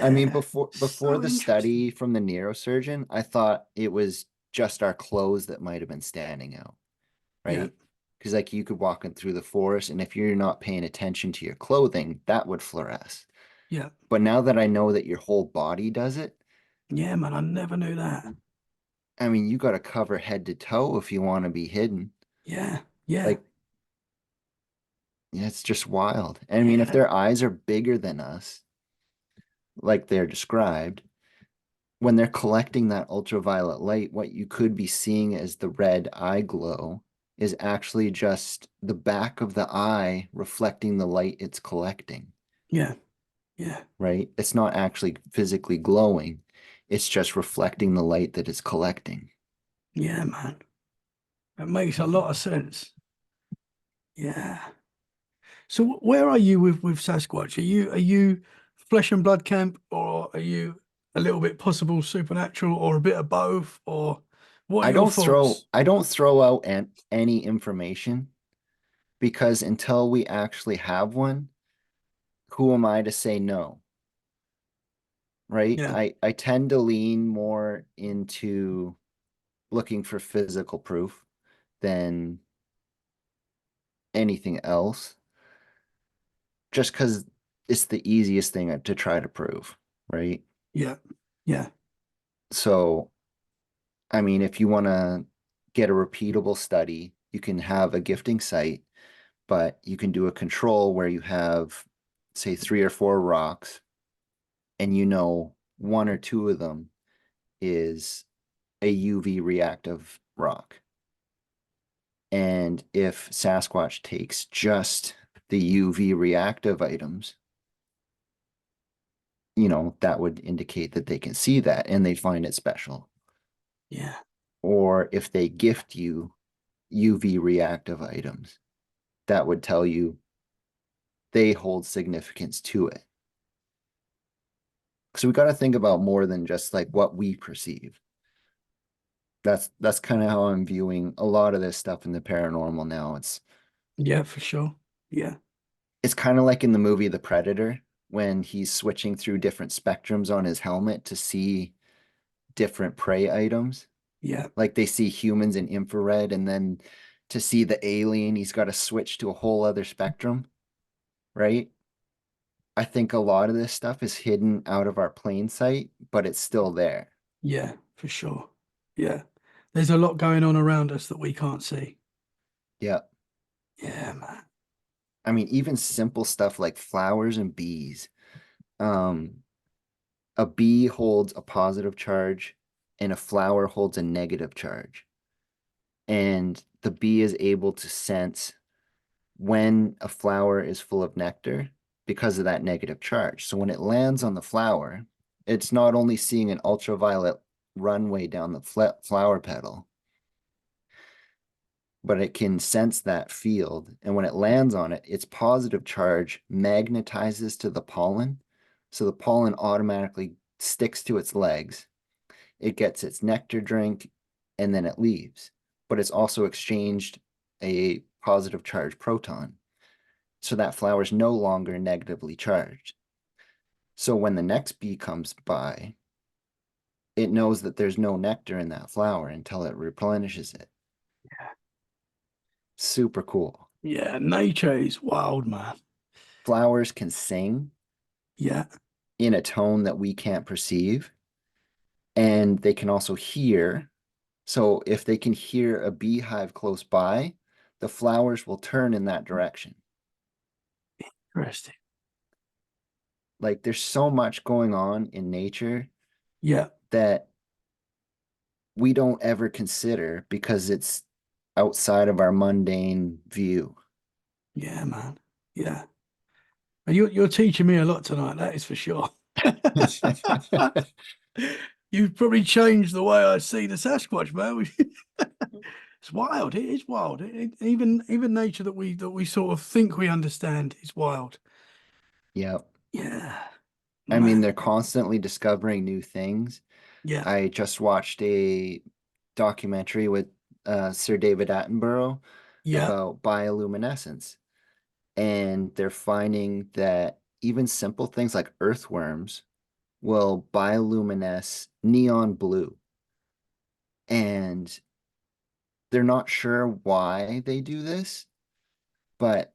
Speaker 2: I mean,
Speaker 1: yeah,
Speaker 2: before
Speaker 1: so
Speaker 2: the
Speaker 1: interesting.
Speaker 2: study from the neurosurgeon, I thought it was just our clothes that might have been standing out,
Speaker 1: Yeah,
Speaker 2: right? Because like you could walk in through the forest, and if you're not paying attention to your clothing, that would fluoresce.
Speaker 1: yeah,
Speaker 2: But now that I know that your whole body does it,
Speaker 1: yeah, man. I never knew that.
Speaker 2: I mean, you got to cover head to toe if you want to be hidden.
Speaker 1: Yeah, yeah,
Speaker 2: Like, yeah, it's just wild. And I mean, if
Speaker 1: yeah,
Speaker 2: their eyes are bigger than us, like they're described, when they're collecting that ultraviolet light, what you could be seeing as the red eye glow is actually just the back of the eye reflecting the light it's collecting,
Speaker 1: yeah, yeah,
Speaker 2: right? It's not actually physically glowing, it's just reflecting the light that it's collecting.
Speaker 1: yeah, man. It makes a lot of sense. Yeah. So where are you with Sasquatch? Are you flesh and blood camp, or are you a little bit possible supernatural, or a bit of both, or what are your thoughts?
Speaker 2: I don't throw out any information because until we actually have one, who am I to say no? Right?
Speaker 1: Yeah,
Speaker 2: I tend to lean more into looking for physical proof than anything else, just because it's the easiest thing to try to prove, right?
Speaker 1: yeah, yeah,
Speaker 2: So, I mean, if you want to get a repeatable study, you can have a gifting site, but you can do a control where you have, say, 3 or 4 rocks, and one or two of them is a UV reactive rock. And if Sasquatch takes just the UV reactive items, that would indicate that they can see that and they find it special.
Speaker 1: yeah,
Speaker 2: Or if they gift you UV reactive items, that would tell you they hold significance to it. So we got to think about more than just like what we perceive. That's kind of how I'm viewing a lot of this stuff in the paranormal now.
Speaker 1: yeah, for sure. Yeah,
Speaker 2: It's kind of like in the movie The Predator when he's switching through different spectrums on his helmet to see different prey items.
Speaker 1: yeah,
Speaker 2: Like they see humans in infrared, and then to see the alien, he's got to switch to a whole other spectrum, right? I think a lot of this stuff is hidden out of our plain sight, but it's still there.
Speaker 1: yeah, for sure. Yeah. There's a lot going on around us that we can't see.
Speaker 2: Yeah.
Speaker 1: Yeah, man.
Speaker 2: I mean, even simple stuff like flowers and bees. Um, a bee holds a positive charge and a flower holds a negative charge. And the bee is able to sense when a flower is full of nectar because of that negative charge. So when it lands on the flower, it's not only seeing an ultraviolet runway down the flower petal, but it can sense that field. And when it lands on it, its positive charge magnetizes to the pollen. So the pollen automatically sticks to its legs. It gets its nectar drink and then it leaves. But it's also exchanged a positive charged proton. So that flower is no longer negatively charged. So when the next bee comes by, it knows that there's no nectar in that flower until it replenishes it. Super cool.
Speaker 1: Yeah, nature is wild, man.
Speaker 2: Flowers can sing
Speaker 1: Yeah,
Speaker 2: in a tone that we can't perceive, and they can also hear. So if they can hear a beehive close by, the flowers will turn in that direction.
Speaker 1: interesting.
Speaker 2: Like there's so much going on in nature
Speaker 1: Yeah,
Speaker 2: that we don't ever consider because it's outside of our mundane view.
Speaker 1: yeah, man. Yeah. And you're teaching me a lot tonight, that is for sure. You've probably changed the way I see the Sasquatch, man. It's wild. It is wild. Even nature that we sort of think we understand is wild.
Speaker 2: Yeah.
Speaker 1: Yeah,
Speaker 2: I mean,
Speaker 1: man.
Speaker 2: they're constantly discovering new things.
Speaker 1: Yeah,
Speaker 2: I just watched a documentary with Sir David Attenborough
Speaker 1: yeah.
Speaker 2: about bioluminescence, and they're finding that even simple things like earthworms will bioluminesce neon blue, and they're not sure why they do this, but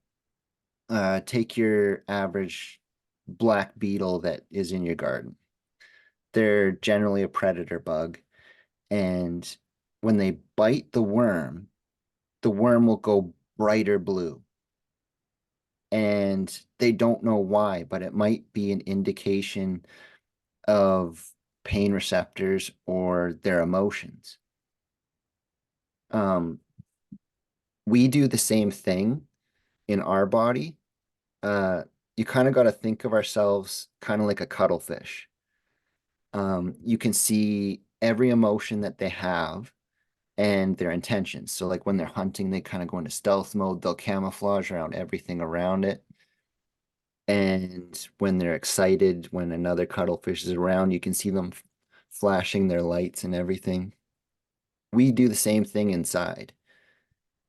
Speaker 2: take your average black beetle that is in your garden. They're generally a predator bug, and when they bite the worm will go brighter blue. And they don't know why, but it might be an indication of pain receptors or their emotions. Um, we do the same thing in our body. You kind of got to think of ourselves kind of like a cuttlefish. You can see every emotion that they have and their intentions. So, like when they're hunting, they kind of go into stealth mode, they'll camouflage around everything around it. And when they're excited, when another cuttlefish is around, you can see them flashing their lights and everything. We do the same thing inside.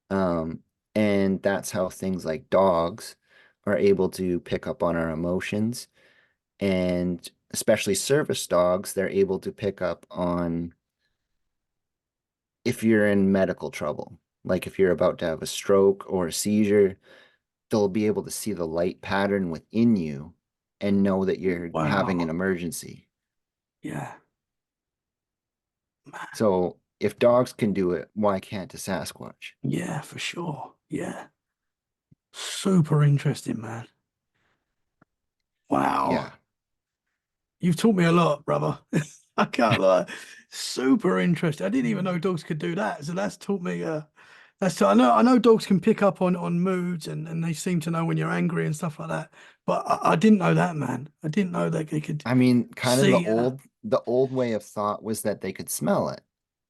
Speaker 2: Um, and that's how things like dogs are able to pick up on our emotions. And especially service dogs, they're able to pick up on if you're in medical trouble. Like if you're about to have a stroke or a seizure, they'll be able to see the light pattern within you and know that you're having an
Speaker 1: Wow.
Speaker 2: emergency.
Speaker 1: Yeah, man.
Speaker 2: So if dogs can do it, why can't a Sasquatch?
Speaker 1: Yeah, for sure. Yeah. Super interesting, man. Wow.
Speaker 2: Yeah.
Speaker 1: You've taught me a lot, brother. I can't lie. Super interesting. I didn't even know dogs could do that. So that's taught me I know dogs can pick up on moods and they seem to know when you're angry and stuff like that. But I didn't know that, man. I didn't know that they could
Speaker 2: I mean, kind of
Speaker 1: see
Speaker 2: the old way of thought was that they could smell it.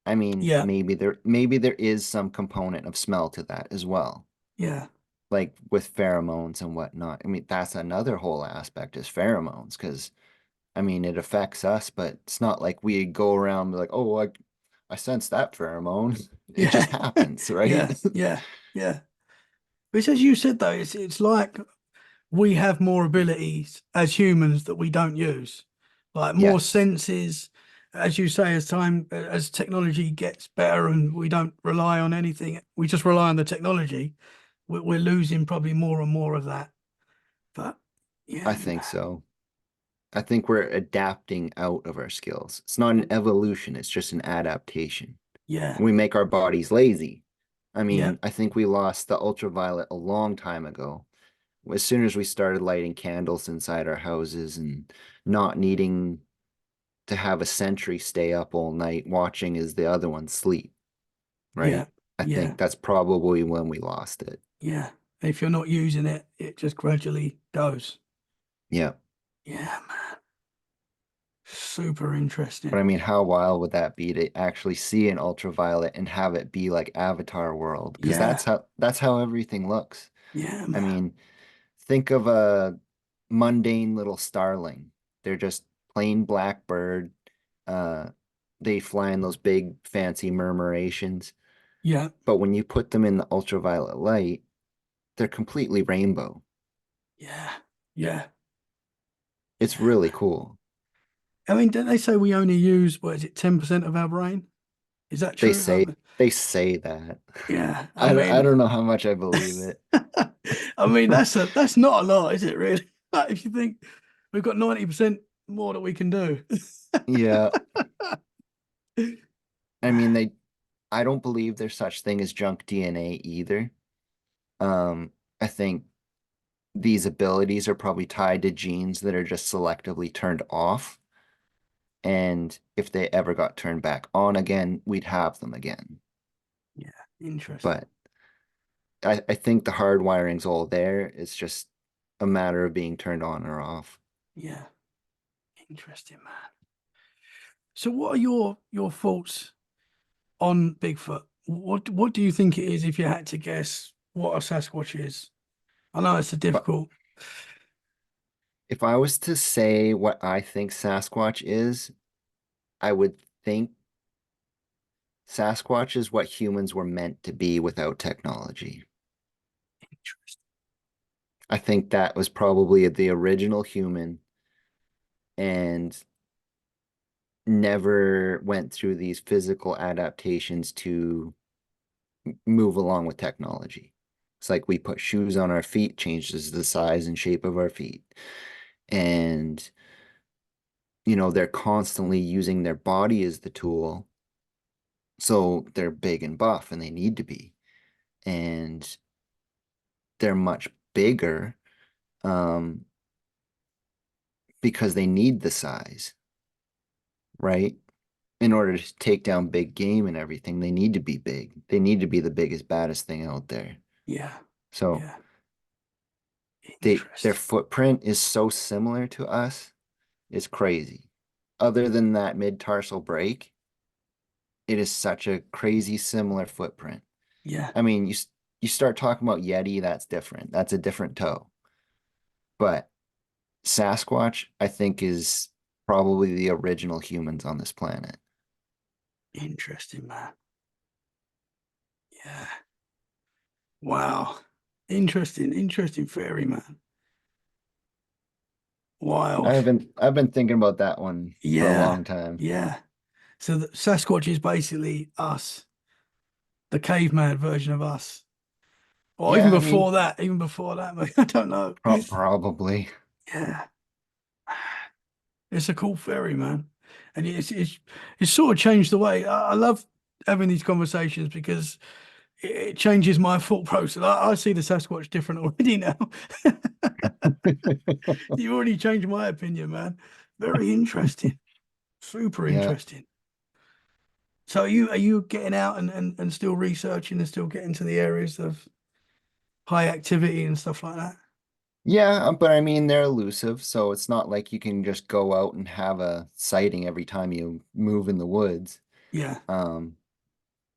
Speaker 2: I mean,
Speaker 1: yeah,
Speaker 2: maybe there is some component of smell to that as well.
Speaker 1: yeah,
Speaker 2: Like with pheromones and whatnot. I mean, that's another whole aspect is pheromones, because I mean it affects us, but it's not like we go around and be like, oh, I sense that pheromone. It
Speaker 1: yeah,
Speaker 2: just happens, right?
Speaker 1: yeah, yeah, yeah. Which as you said though, it's like we have more abilities as humans that we don't use, like more
Speaker 2: Yes,
Speaker 1: senses, as you say, as technology gets better and we don't rely on anything, we just rely on the technology. We're losing probably more and more of that. But
Speaker 2: I
Speaker 1: yeah,
Speaker 2: think so. I think we're adapting out of our skills. It's not an evolution, it's just an adaptation.
Speaker 1: yeah,
Speaker 2: We make our bodies lazy. I
Speaker 1: yeah,
Speaker 2: mean, I think we lost the ultraviolet a long time ago. As soon as we started lighting candles inside our houses and not needing to have a sentry stay up all night watching as the other ones sleep,
Speaker 1: yeah,
Speaker 2: right? I
Speaker 1: yeah,
Speaker 2: think that's probably when we lost it.
Speaker 1: yeah. If you're not using it, it just gradually goes.
Speaker 2: Yeah.
Speaker 1: Yeah, man. Super interesting.
Speaker 2: But I mean, how wild would that be to actually see an ultraviolet and have it be like Avatar world? Because
Speaker 1: Yeah,
Speaker 2: that's how everything looks.
Speaker 1: yeah,
Speaker 2: I
Speaker 1: man.
Speaker 2: mean, think of a mundane little starling. They're just plain black bird. Uh, they fly in those big fancy murmurations.
Speaker 1: Yeah.
Speaker 2: But when you put them in the ultraviolet light, they're completely rainbow.
Speaker 1: Yeah. Yeah.
Speaker 2: It's
Speaker 1: Yeah,
Speaker 2: really
Speaker 1: man.
Speaker 2: cool.
Speaker 1: I mean, don't they say we only use, what is it, 10% of our brain? Is that
Speaker 2: They
Speaker 1: true?
Speaker 2: say they say that.
Speaker 1: Yeah.
Speaker 2: I don't know how much I believe it.
Speaker 1: I mean, that's not a lot, is it really? Like, if you think we've got 90% more that we can do.
Speaker 2: Yeah, I mean I don't believe there's such thing as junk DNA either. I think these abilities are probably tied to genes that are just selectively turned off. And if they ever got turned back on again, we'd have them again.
Speaker 1: Yeah, interesting.
Speaker 2: But I think the hardwiring's all there. It's just a matter of being turned on or off.
Speaker 1: Yeah, interesting, man. So what are your thoughts on Bigfoot? What do you think it is if you had to guess what a Sasquatch is? I know it's a
Speaker 2: But
Speaker 1: difficult.
Speaker 2: if I was to say what I think Sasquatch is, I would think Sasquatch is what humans were meant to be without technology. I think that was probably the original human and never went through these physical adaptations to move along with technology. It's like we put shoes on our feet, changes the size and shape of our feet. And, they're constantly using their body as the tool. So they're big and buff and they need to be. And they're much bigger um, because they need the size, right? In order to take down big game and everything, they need to be big. They need to be the biggest, baddest thing out there.
Speaker 1: Yeah,
Speaker 2: So
Speaker 1: yeah,
Speaker 2: their
Speaker 1: interesting.
Speaker 2: footprint is so similar to us, it's crazy. Other than that mid-tarsal break, it is such a crazy similar footprint.
Speaker 1: Yeah,
Speaker 2: I mean, you start talking about Yeti, that's different. That's a different toe. But Sasquatch, I think, is probably the original humans on this planet.
Speaker 1: interesting, man. Yeah. Wow. Interesting theory, man. Wild.
Speaker 2: I've been thinking about that one for a
Speaker 1: Yeah,
Speaker 2: long time.
Speaker 1: yeah. So the Sasquatch is basically us, the caveman version of us. Or
Speaker 2: Yeah, I mean,
Speaker 1: even before that, mate. I don't know.
Speaker 2: probably.
Speaker 1: Yeah. It's a cool theory, man. And it's sort of changed the way I love having these conversations because it changes my thought process. I see the Sasquatch different already now. You already changed my opinion, man. Very interesting. Super
Speaker 2: Yeah.
Speaker 1: interesting. So are you getting out and still researching and still getting to the areas of high activity and stuff like that?
Speaker 2: Yeah, but I mean, they're elusive, so it's not like you can just go out and have a sighting every time you move in the woods.
Speaker 1: Yeah,
Speaker 2: Um,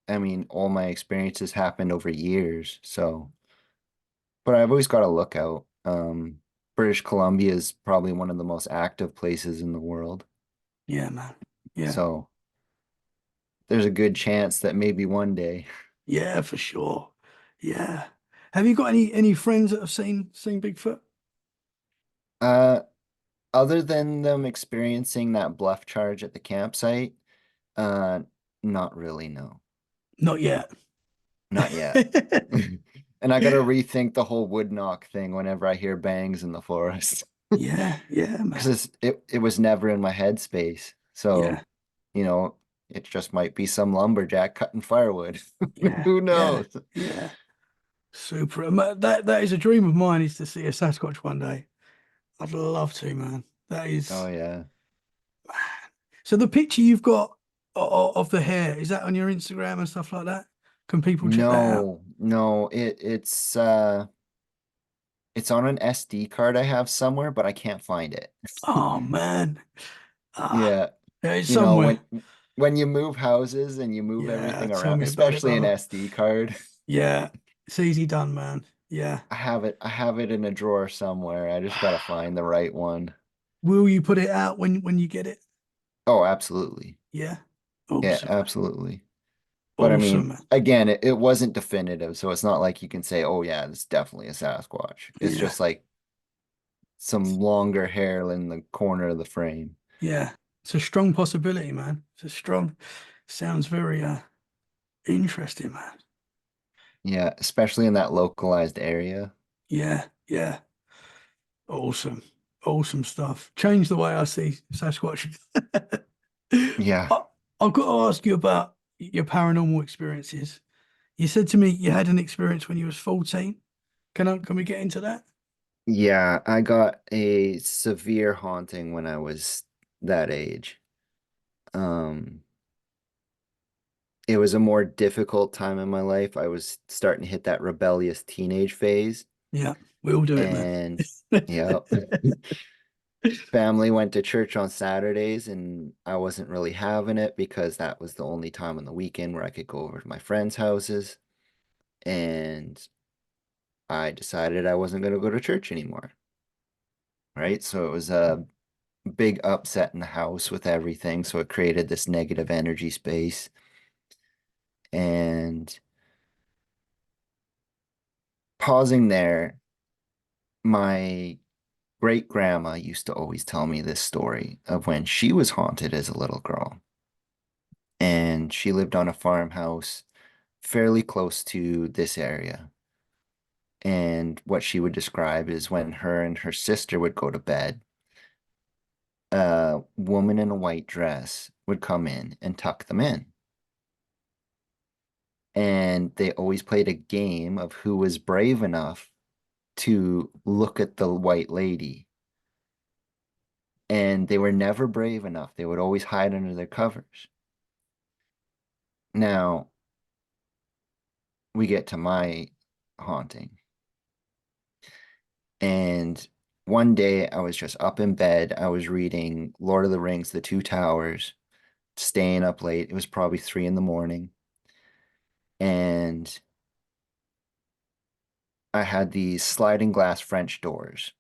Speaker 2: I mean, all my experiences happened over years, so, but I've always got a lookout. British Columbia is probably one of the most active places in the world,
Speaker 1: yeah, man. Yeah,
Speaker 2: so there's a good chance that maybe one day.
Speaker 1: yeah, for sure. Yeah. Have you got any friends that have seen Bigfoot?
Speaker 2: Uh, Other than them experiencing that bluff charge at the campsite, uh, not really, no.
Speaker 1: Not yet.
Speaker 2: Not yet. And I gotta rethink the whole wood knock thing whenever I hear bangs in the forest.
Speaker 1: Yeah, yeah, man.
Speaker 2: Because it was never in my headspace.
Speaker 1: Yeah,
Speaker 2: So, you know, it just might be some lumberjack cutting firewood.
Speaker 1: yeah,
Speaker 2: Who
Speaker 1: yeah,
Speaker 2: knows?
Speaker 1: yeah. Super. That is a dream of mine is to see a Sasquatch one day. I'd love to, man. That
Speaker 2: Oh
Speaker 1: is.
Speaker 2: yeah.
Speaker 1: So the picture you've got of the hair, is that on your Instagram and stuff like that? Can people check that out?
Speaker 2: No, it's on an SD card I have somewhere, but I can't find it.
Speaker 1: Oh man. Ah,
Speaker 2: Yeah.
Speaker 1: yeah, it's
Speaker 2: You know,
Speaker 1: somewhere.
Speaker 2: when you move houses and you move
Speaker 1: Yeah,
Speaker 2: everything
Speaker 1: tell
Speaker 2: around,
Speaker 1: me about it,
Speaker 2: especially an
Speaker 1: brother.
Speaker 2: SD card,
Speaker 1: Yeah, it's easy done, man. Yeah.
Speaker 2: I have it in a drawer somewhere. I just gotta find the right one.
Speaker 1: Will you put it out when you get it?
Speaker 2: Oh, absolutely.
Speaker 1: Yeah.
Speaker 2: Yeah,
Speaker 1: Awesome, man.
Speaker 2: absolutely. But I
Speaker 1: Awesome,
Speaker 2: mean,
Speaker 1: man.
Speaker 2: again, it wasn't definitive, so it's not like you can say, "Oh yeah, it's definitely a Sasquatch." It's
Speaker 1: Yeah,
Speaker 2: just like some longer hair in the corner of the frame.
Speaker 1: yeah. It's a strong possibility, man. It's a strong, sounds very interesting, man.
Speaker 2: Yeah, especially in that localized area.
Speaker 1: Yeah, yeah. Awesome. Awesome stuff. Changed the way I see Sasquatch.
Speaker 2: Yeah.
Speaker 1: I, I've got to ask you about your paranormal experiences. You said to me you had an experience when you was 14. Can we get into that?
Speaker 2: Yeah, I got a severe haunting when I was that age. Um, it was a more difficult time in my life. I was starting to hit that rebellious teenage phase.
Speaker 1: Yeah, we all do it, man.
Speaker 2: And yeah, family went to church on Saturdays, and I wasn't really having it because that was the only time on the weekend where I could go over to my friends' houses. And I decided I wasn't going to go to church anymore. Right. So it was a big upset in the house with everything. So it created this negative energy space. And pausing there, my great grandma used to always tell me this story of when she was haunted as a little girl. And she lived on a farmhouse fairly close to this area. And what she would describe is when her and her sister would go to bed, a woman in a white dress would come in and tuck them in. And they always played a game of who was brave enough to look at the white lady. And they were never brave enough. They would always hide under their covers. Now, we get to my haunting. And one day I was just up in bed. I was reading Lord of the Rings, The Two Towers, staying up late. It was probably 3 in the morning. And I had these sliding glass French doors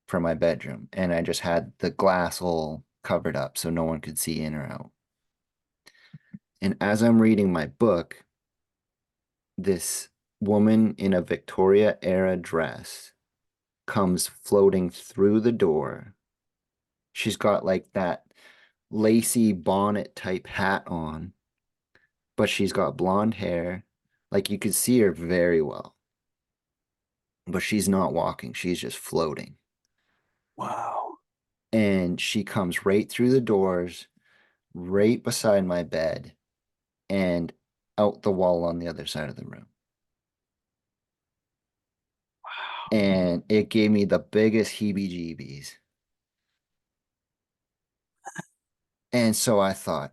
Speaker 2: for my bedroom. And I just had the glass all covered up so no one could see in or out. And as I'm reading my book, this woman in a Victoria era dress comes floating through the door. She's got like that lacy bonnet type hat on, but she's got blonde hair. Like you could see her very well, but she's not walking. She's just floating.
Speaker 1: Wow.
Speaker 2: And she comes right through the doors, right beside my bed, and out the wall on the other side of the room. And it gave me the biggest heebie-jeebies. And so I thought,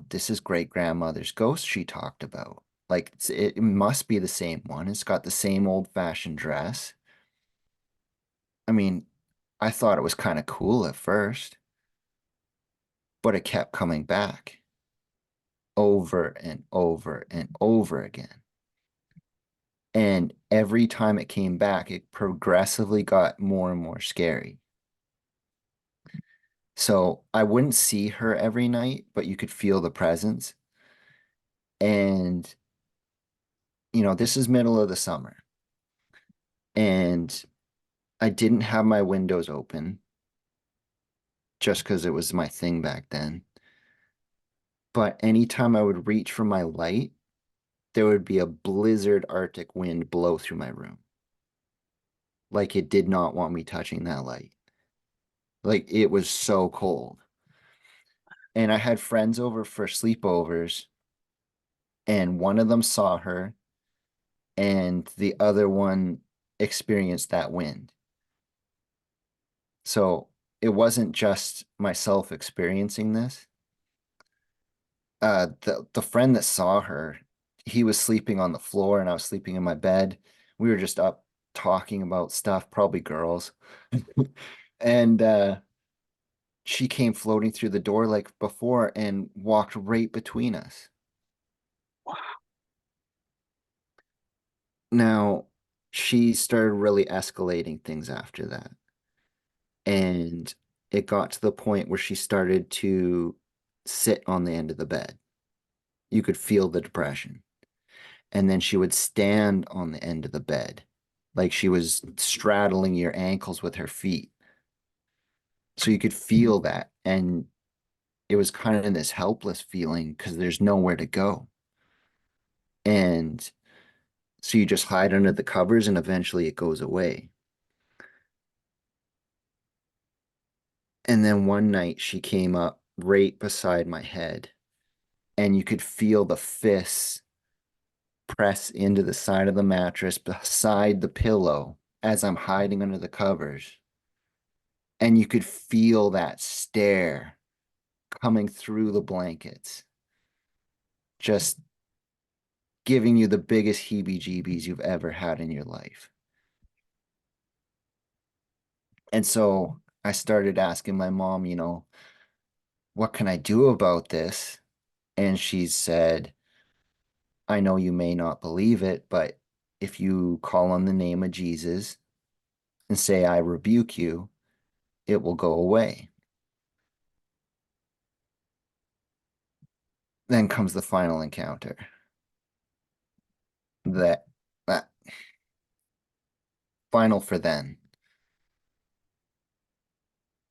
Speaker 2: this is great grandmother's ghost she talked about. Like it must be the same one. It's got the same old-fashioned dress. I mean, I thought it was kind of cool at first, but it kept coming back over and over and over again. And every time it came back, it progressively got more and more scary. So I wouldn't see her every night, but you could feel the presence. And, this is middle of the summer. And I didn't have my windows open just because it was my thing back then. But anytime I would reach for my light, there would be a blizzard Arctic wind blow through my room. Like it did not want me touching that light. Like it was so cold. And I had friends over for sleepovers, and one of them saw her, and the other one experienced that wind. So it wasn't just myself experiencing this. The friend that saw her, he was sleeping on the floor and I was sleeping in my bed. We were just up talking about stuff, probably girls. And she came floating through the door like before and walked right between us. Now, she started really escalating things after that. And it got to the point where she started to sit on the end of the bed. You could feel the depression. And then she would stand on the end of the bed, like she was straddling your ankles with her feet. So you could feel that. And it was kind of this helpless feeling because there's nowhere to go. And so you just hide under the covers and eventually it goes away. And then one night she came up right beside my head and you could feel the fists press into the side of the mattress beside the pillow as I'm hiding under the covers. And you could feel that stare coming through the blankets, just giving you the biggest heebie jeebies you've ever had in your life. And so I started asking my mom, what can I do about this? And she said, I know you may not believe it, but if you call on the name of Jesus and say, I rebuke you, it will go away. Then comes the final encounter. That, that final for then.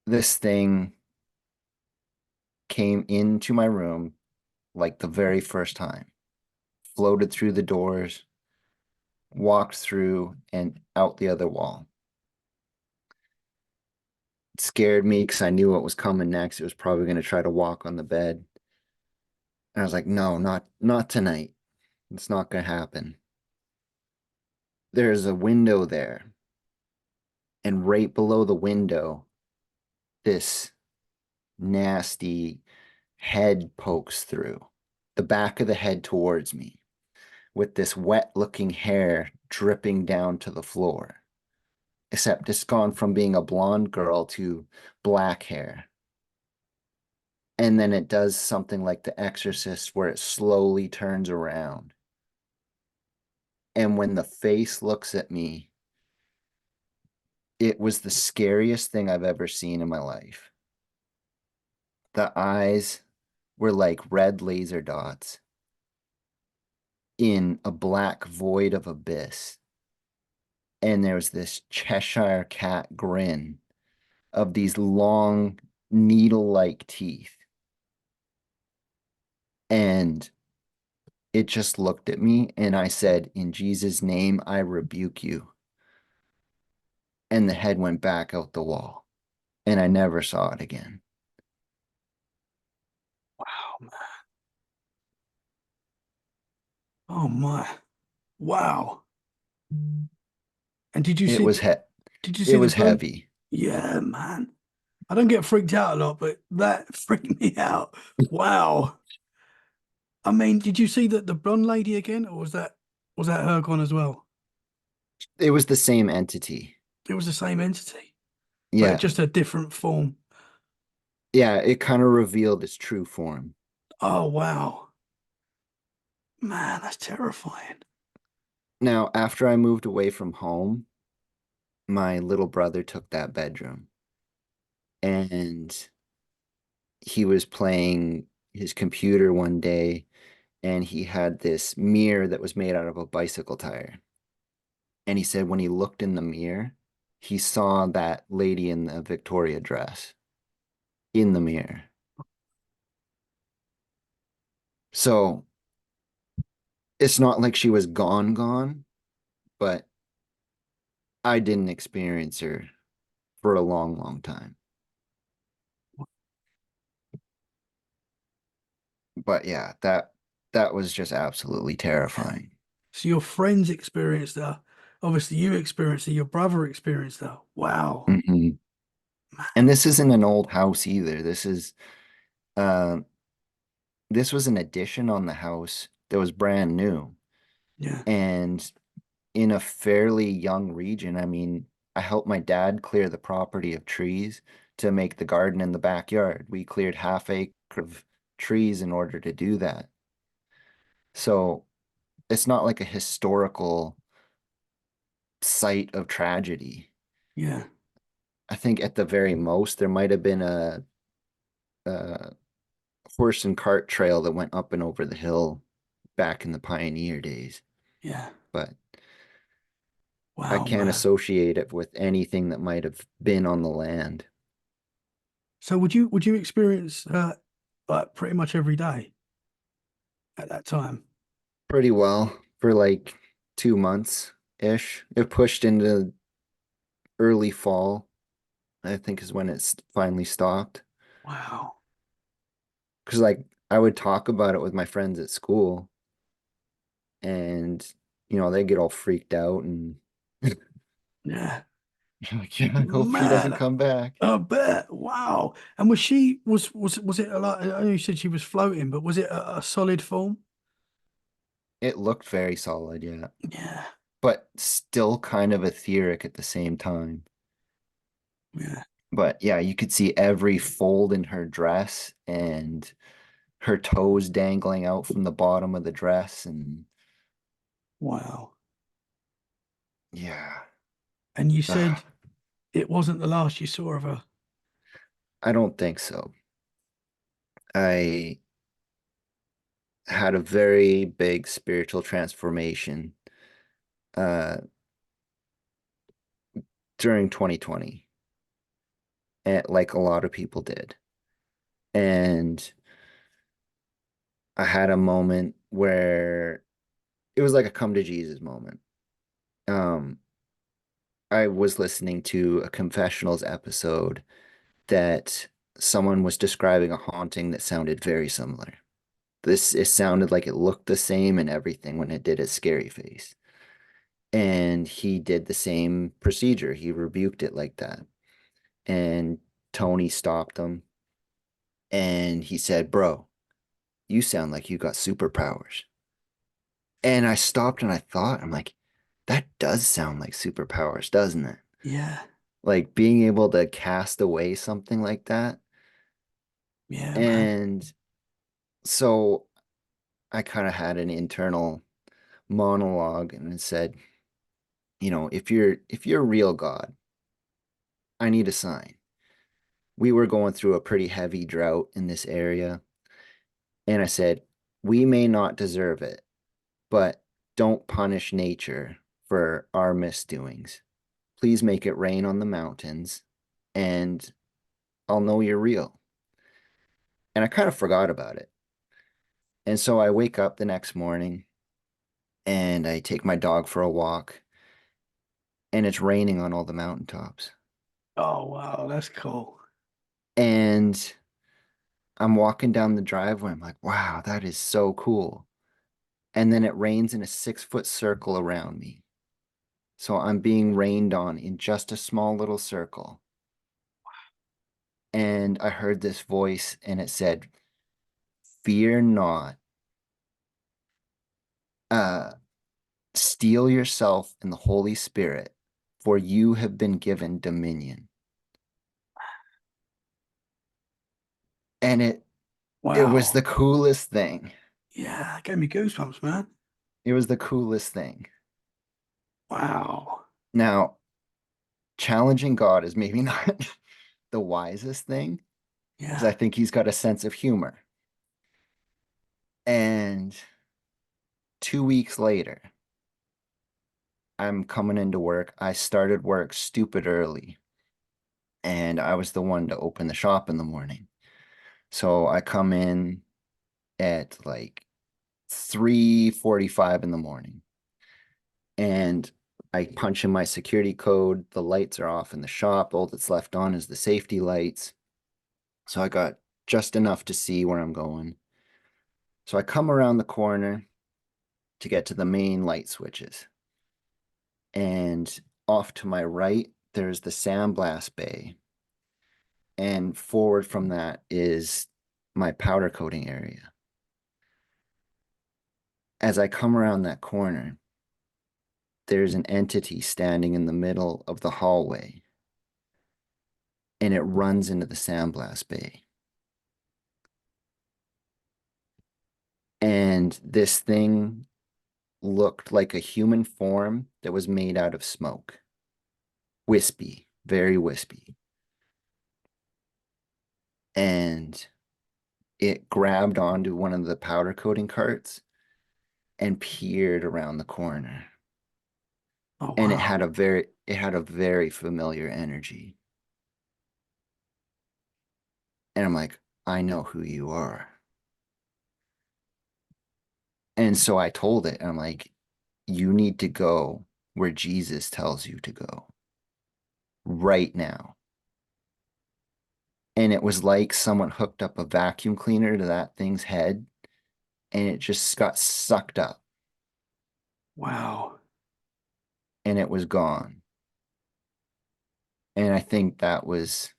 Speaker 2: This thing came into my room like the very first time, floated through the doors, walked through and out the other wall. It scared me because I knew what was coming next. It was probably going to try to walk on the bed. And I was like, no, not tonight. It's not going to happen. There's a window there. And right below the window, this nasty head pokes through, the back of the head towards me, with this wet looking hair dripping down to the floor. Except it's gone from being a blonde girl to black hair. And then it does something like The Exorcist where it slowly turns around. And when the face looks at me, it was the scariest thing I've ever seen in my life. The eyes were like red laser dots in a black void of abyss. And there was this Cheshire cat grin of these long needle-like teeth. And it just looked at me and I said, in Jesus' name, I rebuke you. And the head went back out the wall and I never saw it again.
Speaker 1: Wow, man. Oh my. Wow. And
Speaker 2: It was
Speaker 1: did you
Speaker 2: it
Speaker 1: see the
Speaker 2: was
Speaker 1: blonde?
Speaker 2: heavy.
Speaker 1: Yeah, man. I don't get freaked out a lot, but that freaked me out. Wow. I mean, did you see the blonde lady again, or was that her gone as well?
Speaker 2: It was the same entity.
Speaker 1: It was the same entity, but
Speaker 2: Yeah.
Speaker 1: just a different form.
Speaker 2: Yeah, it kind of revealed its true form.
Speaker 1: Oh wow. Man, that's terrifying.
Speaker 2: Now, after I moved away from home, my little brother took that bedroom and he was playing his computer one day and he had this mirror that was made out of a bicycle tire. And he said when he looked in the mirror, he saw that lady in the Victoria dress in the mirror. So it's not like she was gone, but I didn't experience her for a long time. But yeah, that was just absolutely terrifying.
Speaker 1: So your friends experienced that. Obviously, you experienced it. Your brother experienced that. Wow.
Speaker 2: Mhm. And this isn't an old house either. Uh this was an addition on the house that was brand new
Speaker 1: Yeah.
Speaker 2: and in a fairly young region. I mean, I helped my dad clear the property of trees to make the garden in the backyard. We cleared half acre of trees in order to do that. So it's not like a historical site of tragedy.
Speaker 1: Yeah.
Speaker 2: I think at the very most there might have been a horse and cart trail that went up and over the hill back in the pioneer days.
Speaker 1: Yeah.
Speaker 2: But I
Speaker 1: Wow,
Speaker 2: can't
Speaker 1: man.
Speaker 2: associate it with anything that might have been on the land.
Speaker 1: So would you experience like pretty much every day at that time?
Speaker 2: Pretty well for like 2 months ish. It pushed into early fall, I think is when it's finally stopped.
Speaker 1: Wow.
Speaker 2: Because like I would talk about it with my friends at school, and they get all freaked out and
Speaker 1: Yeah.
Speaker 2: like, yeah, I hope she doesn't
Speaker 1: Man,
Speaker 2: come back.
Speaker 1: I bet. Wow. And was she was it a lot? I know you said she was floating, but was it a solid form?
Speaker 2: It looked very solid, yeah,
Speaker 1: Yeah.
Speaker 2: but still kind of etheric at the same time.
Speaker 1: Yeah.
Speaker 2: But yeah, you could see every fold in her dress and her toes dangling out from the bottom of the dress. And
Speaker 1: Wow.
Speaker 2: yeah,
Speaker 1: And you
Speaker 2: ugh,
Speaker 1: said it wasn't the last you saw of her.
Speaker 2: I don't think so. I had a very big spiritual transformation uh, during 2020, and like a lot of people did. And I had a moment where it was like a come to Jesus moment. Um, I was listening to a confessionals episode that someone was describing a haunting that sounded very similar. It sounded like it looked the same and everything when it did its scary face. And he did the same procedure. He rebuked it like that. And Tony stopped him and he said, "Bro, you sound like you got superpowers." And I stopped and I thought, I'm like, that does sound like superpowers, doesn't it?
Speaker 1: Yeah.
Speaker 2: Like being able to cast away something like that.
Speaker 1: Yeah, man.
Speaker 2: And so I kind of had an internal monologue and it said, if you're a real God, I need a sign. We were going through a pretty heavy drought in this area. And I said, we may not deserve it, but don't punish nature for our misdoings. Please make it rain on the mountains and I'll know you're real. And I kind of forgot about it. And so I wake up the next morning and I take my dog for a walk and it's raining on all the mountaintops.
Speaker 1: Oh, wow, that's cool.
Speaker 2: And I'm walking down the driveway. I'm like, wow, that is so cool. And then it rains in a 6 foot circle around me. So I'm being rained on in just a small little circle. And I heard this voice and it said, "Fear not. Uh, Steel yourself in the Holy Spirit, for you have been given dominion." And it was
Speaker 1: Wow.
Speaker 2: the coolest thing.
Speaker 1: Yeah, it gave me goosebumps, man.
Speaker 2: It was the coolest thing.
Speaker 1: Wow.
Speaker 2: Now, challenging God is maybe not the wisest thing because
Speaker 1: Yeah.
Speaker 2: I think he's got a sense of humor. And 2 weeks later, I'm coming into work. I started work stupid early, and I was the one to open the shop in the morning. So I come in at like 3:45 in the morning and I punch in my security code. The lights are off in the shop. All that's left on is the safety lights. So I got just enough to see where I'm going. So I come around the corner to get to the main light switches. And off to my right, there's the sandblast bay. And forward from that is my powder coating area. As I come around that corner, there's an entity standing in the middle of the hallway and it runs into the sandblast bay. And this thing looked like a human form that was made out of smoke. Wispy, very wispy. And it grabbed onto one of the powder coating carts and peered around the corner.
Speaker 1: Oh
Speaker 2: And
Speaker 1: wow.
Speaker 2: it had a very familiar energy. And I'm like, I know who you are. And so I told it, I'm like, you need to go where Jesus tells you to go right now. And it was like someone hooked up a vacuum cleaner to that thing's head and it just got sucked up
Speaker 1: Wow.
Speaker 2: and it was gone. And I think that was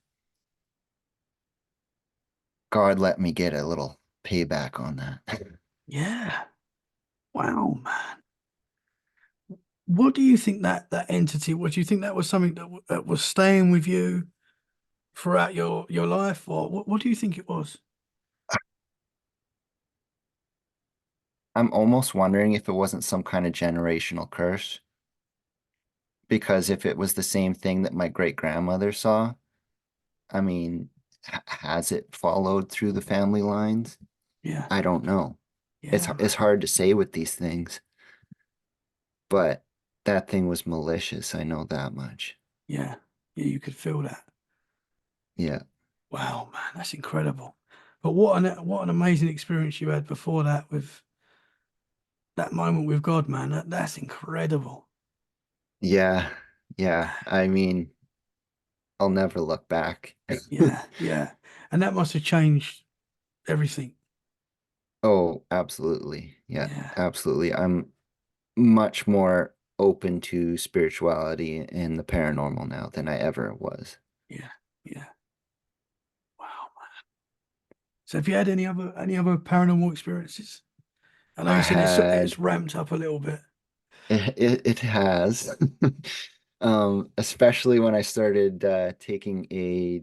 Speaker 2: God let me get a little payback on that.
Speaker 1: Yeah. Wow, man. What do you think that entity, what do you think that was something that was staying with you throughout your life, or what do you think it was?
Speaker 2: I'm almost wondering if it wasn't some kind of generational curse, because if it was the same thing that my great grandmother saw, I mean, has it followed through the family lines?
Speaker 1: Yeah.
Speaker 2: I don't know.
Speaker 1: Yeah,
Speaker 2: It's
Speaker 1: man.
Speaker 2: hard to say with these things, but that thing was malicious. I know that much.
Speaker 1: Yeah. Yeah, you could feel that.
Speaker 2: Yeah.
Speaker 1: Wow, man, that's incredible. But what an amazing experience you had before that with that moment with God, man. That's incredible.
Speaker 2: Yeah. Yeah. I mean, I'll never look back.
Speaker 1: Yeah, yeah. And that must have changed everything.
Speaker 2: Oh, absolutely. Yeah,
Speaker 1: Yeah,
Speaker 2: absolutely. I'm much more open to spirituality and the paranormal now than I ever was.
Speaker 1: yeah, yeah. Wow, man. So have you had any other paranormal experiences? I know
Speaker 2: I
Speaker 1: you said it's
Speaker 2: had
Speaker 1: ramped up a little bit.
Speaker 2: it has. Especially when I started taking a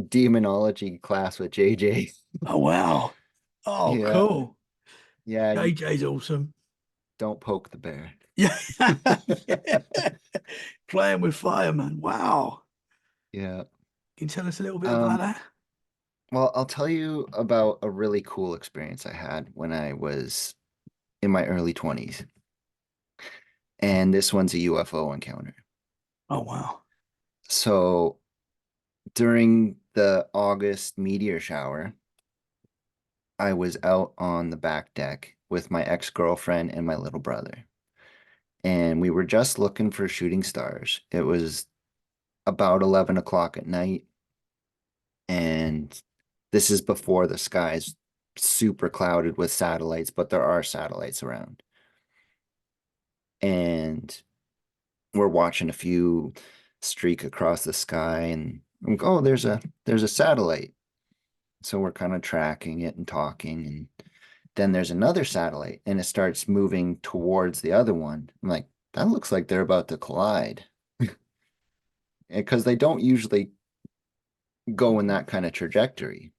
Speaker 2: demonology class with JJ.
Speaker 1: Oh wow. Oh,
Speaker 2: Yeah,
Speaker 1: cool.
Speaker 2: yeah, you
Speaker 1: AJ's awesome.
Speaker 2: don't poke the bear.
Speaker 1: Yeah. Yeah. Playing with fire, man. Wow.
Speaker 2: Yeah.
Speaker 1: Can you tell us a little bit about
Speaker 2: Um,
Speaker 1: that?
Speaker 2: well, I'll tell you about a really cool experience I had when I was in my early 20s. And this one's a UFO encounter.
Speaker 1: Oh wow.
Speaker 2: So during the August meteor shower, I was out on the back deck with my ex-girlfriend and my little brother. And we were just looking for shooting stars. It was about 11 o'clock at night. And this is before the sky's super clouded with satellites, but there are satellites around. And we're watching a few streak across the sky and oh, there's a satellite. So we're kind of tracking it and talking, and then there's another satellite and it starts moving towards the other one. I'm like, that looks like they're about to collide. Because they don't usually go in that kind of trajectory.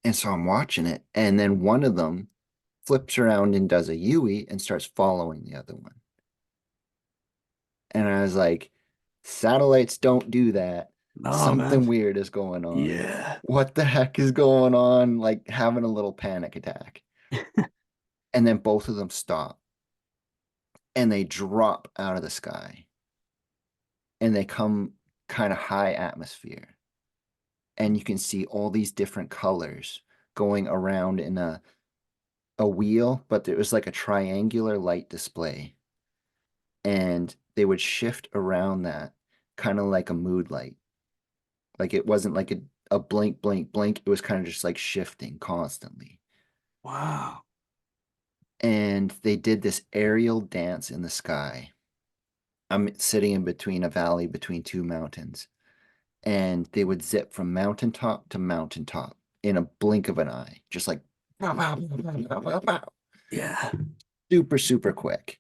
Speaker 2: And so I'm watching it, and then one of them flips around and does a Yui and starts following the other one. And I was like, satellites don't do that.
Speaker 1: No, man.
Speaker 2: Something weird is going on.
Speaker 1: Yeah.
Speaker 2: What the heck is going on? Like having a little panic attack. And then both of them stop and they drop out of the sky and they come kind of high atmosphere. And you can see all these different colors going around in a wheel, but there was like a triangular light display. And they would shift around that kind of like a mood light. Like it wasn't like a blink, blink, blink. It was kind of just like shifting constantly.
Speaker 1: Wow.
Speaker 2: And they did this aerial dance in the sky. I'm sitting in between a valley between two mountains, and they would zip from mountaintop to mountaintop in a blink of an eye, just like pow, pow, pow, pow, pow, pow,
Speaker 1: Yeah.
Speaker 2: super, super quick.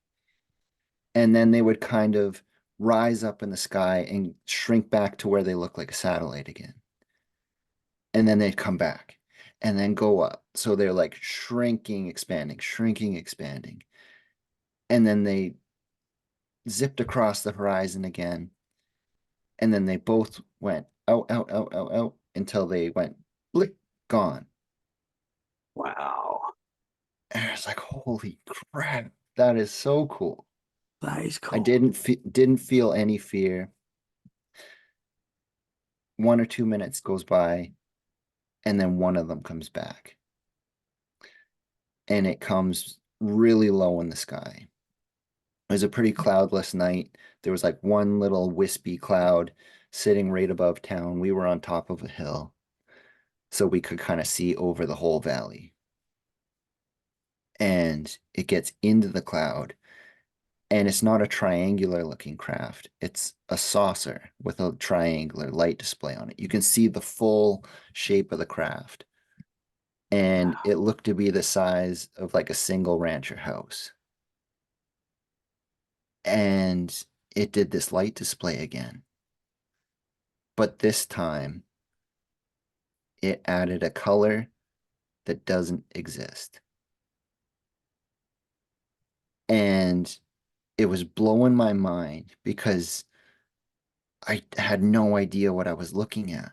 Speaker 2: And then they would kind of rise up in the sky and shrink back to where they look like a satellite again. And then they'd come back and then go up. So they're like shrinking, expanding, shrinking, expanding. And then they zipped across the horizon again. And then they both went out, out, out, out, out until they went blick, gone.
Speaker 1: Wow.
Speaker 2: And I was like, holy crap, that is so cool.
Speaker 1: That is
Speaker 2: I
Speaker 1: cool.
Speaker 2: didn't feel any fear. 1 or 2 minutes goes by, and then one of them comes back, and it comes really low in the sky. It was a pretty cloudless night. There was like one little wispy cloud sitting right above town. We were on top of a hill, so we could kind of see over the whole valley. And it gets into the cloud, and it's not a triangular looking craft. It's a saucer with a triangular light display on it. You can see the full shape of the craft, and
Speaker 1: Wow.
Speaker 2: it looked to be the size of like a single rancher house. And it did this light display again, but this time it added a color that doesn't exist. And it was blowing my mind because I had no idea what I was looking at.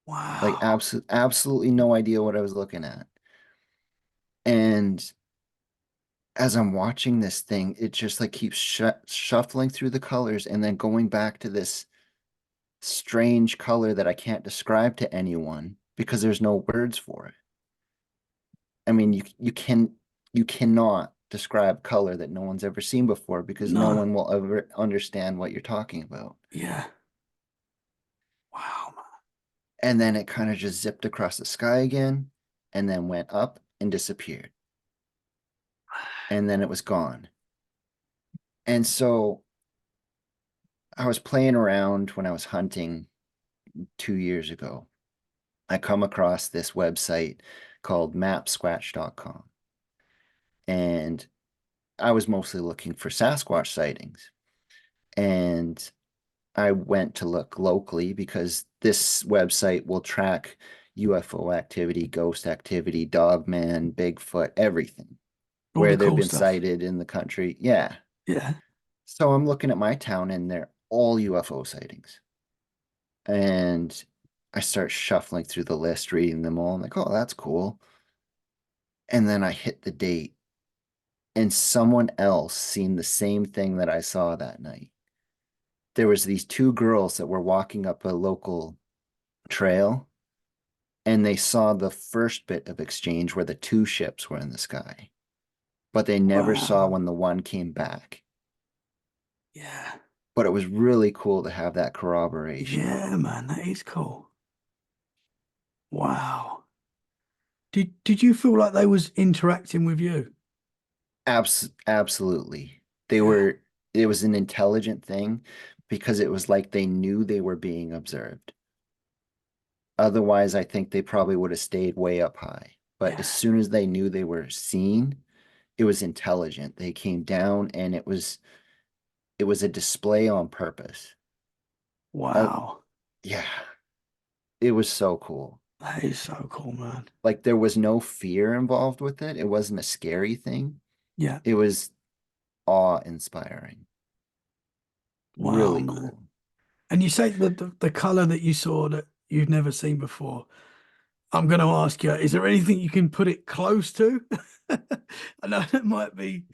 Speaker 2: Like
Speaker 1: Wow.
Speaker 2: absolutely no idea what I was looking at. And as I'm watching this thing, it just like keeps shuffling through the colors and then going back to this strange color that I can't describe to anyone because there's no words for it. I mean, you cannot describe color that no one's ever seen before because no
Speaker 1: No.
Speaker 2: one will ever understand what you're talking about.
Speaker 1: Yeah. Wow, man.
Speaker 2: And then it kind of just zipped across the sky again and then went up and disappeared. And then it was gone. And so I was playing around when I was hunting 2 years ago. I come across this website called mapsquatch.com. And I was mostly looking for Sasquatch sightings. And I went to look locally because this website will track UFO activity, ghost activity, dogman, Bigfoot, everything,
Speaker 1: All
Speaker 2: where
Speaker 1: the
Speaker 2: they've
Speaker 1: cool
Speaker 2: been
Speaker 1: stuff.
Speaker 2: sighted in the country. Yeah.
Speaker 1: Yeah.
Speaker 2: So I'm looking at my town and they're all UFO sightings. And I start shuffling through the list, reading them all. I'm like, oh, that's cool. And then I hit the date and someone else seen the same thing that I saw that night. There was these two girls that were walking up a local trail and they saw the first bit of exchange where the two ships were in the sky, but they never saw
Speaker 1: Wow.
Speaker 2: when the one came back.
Speaker 1: Yeah.
Speaker 2: But it was really cool to have that corroboration.
Speaker 1: Yeah, man. That is cool. Wow. Did you feel like they was interacting with you?
Speaker 2: Absolutely.
Speaker 1: Yeah.
Speaker 2: It was an intelligent thing because it was like they knew they were being observed. Otherwise, I think they probably would have stayed way up high. But as
Speaker 1: Yeah.
Speaker 2: soon as they knew they were seen, it was intelligent. They came down and it was a display on purpose. Uh,
Speaker 1: Wow.
Speaker 2: yeah, it was so cool.
Speaker 1: That is so cool, man.
Speaker 2: Like there was no fear involved with it. It wasn't a scary thing.
Speaker 1: Yeah.
Speaker 2: It was awe-inspiring.
Speaker 1: Wow,
Speaker 2: Really
Speaker 1: man.
Speaker 2: cool.
Speaker 1: And you say the color that you saw that you've never seen before. I'm going to ask you, is there anything you can put it close to? I know it might be.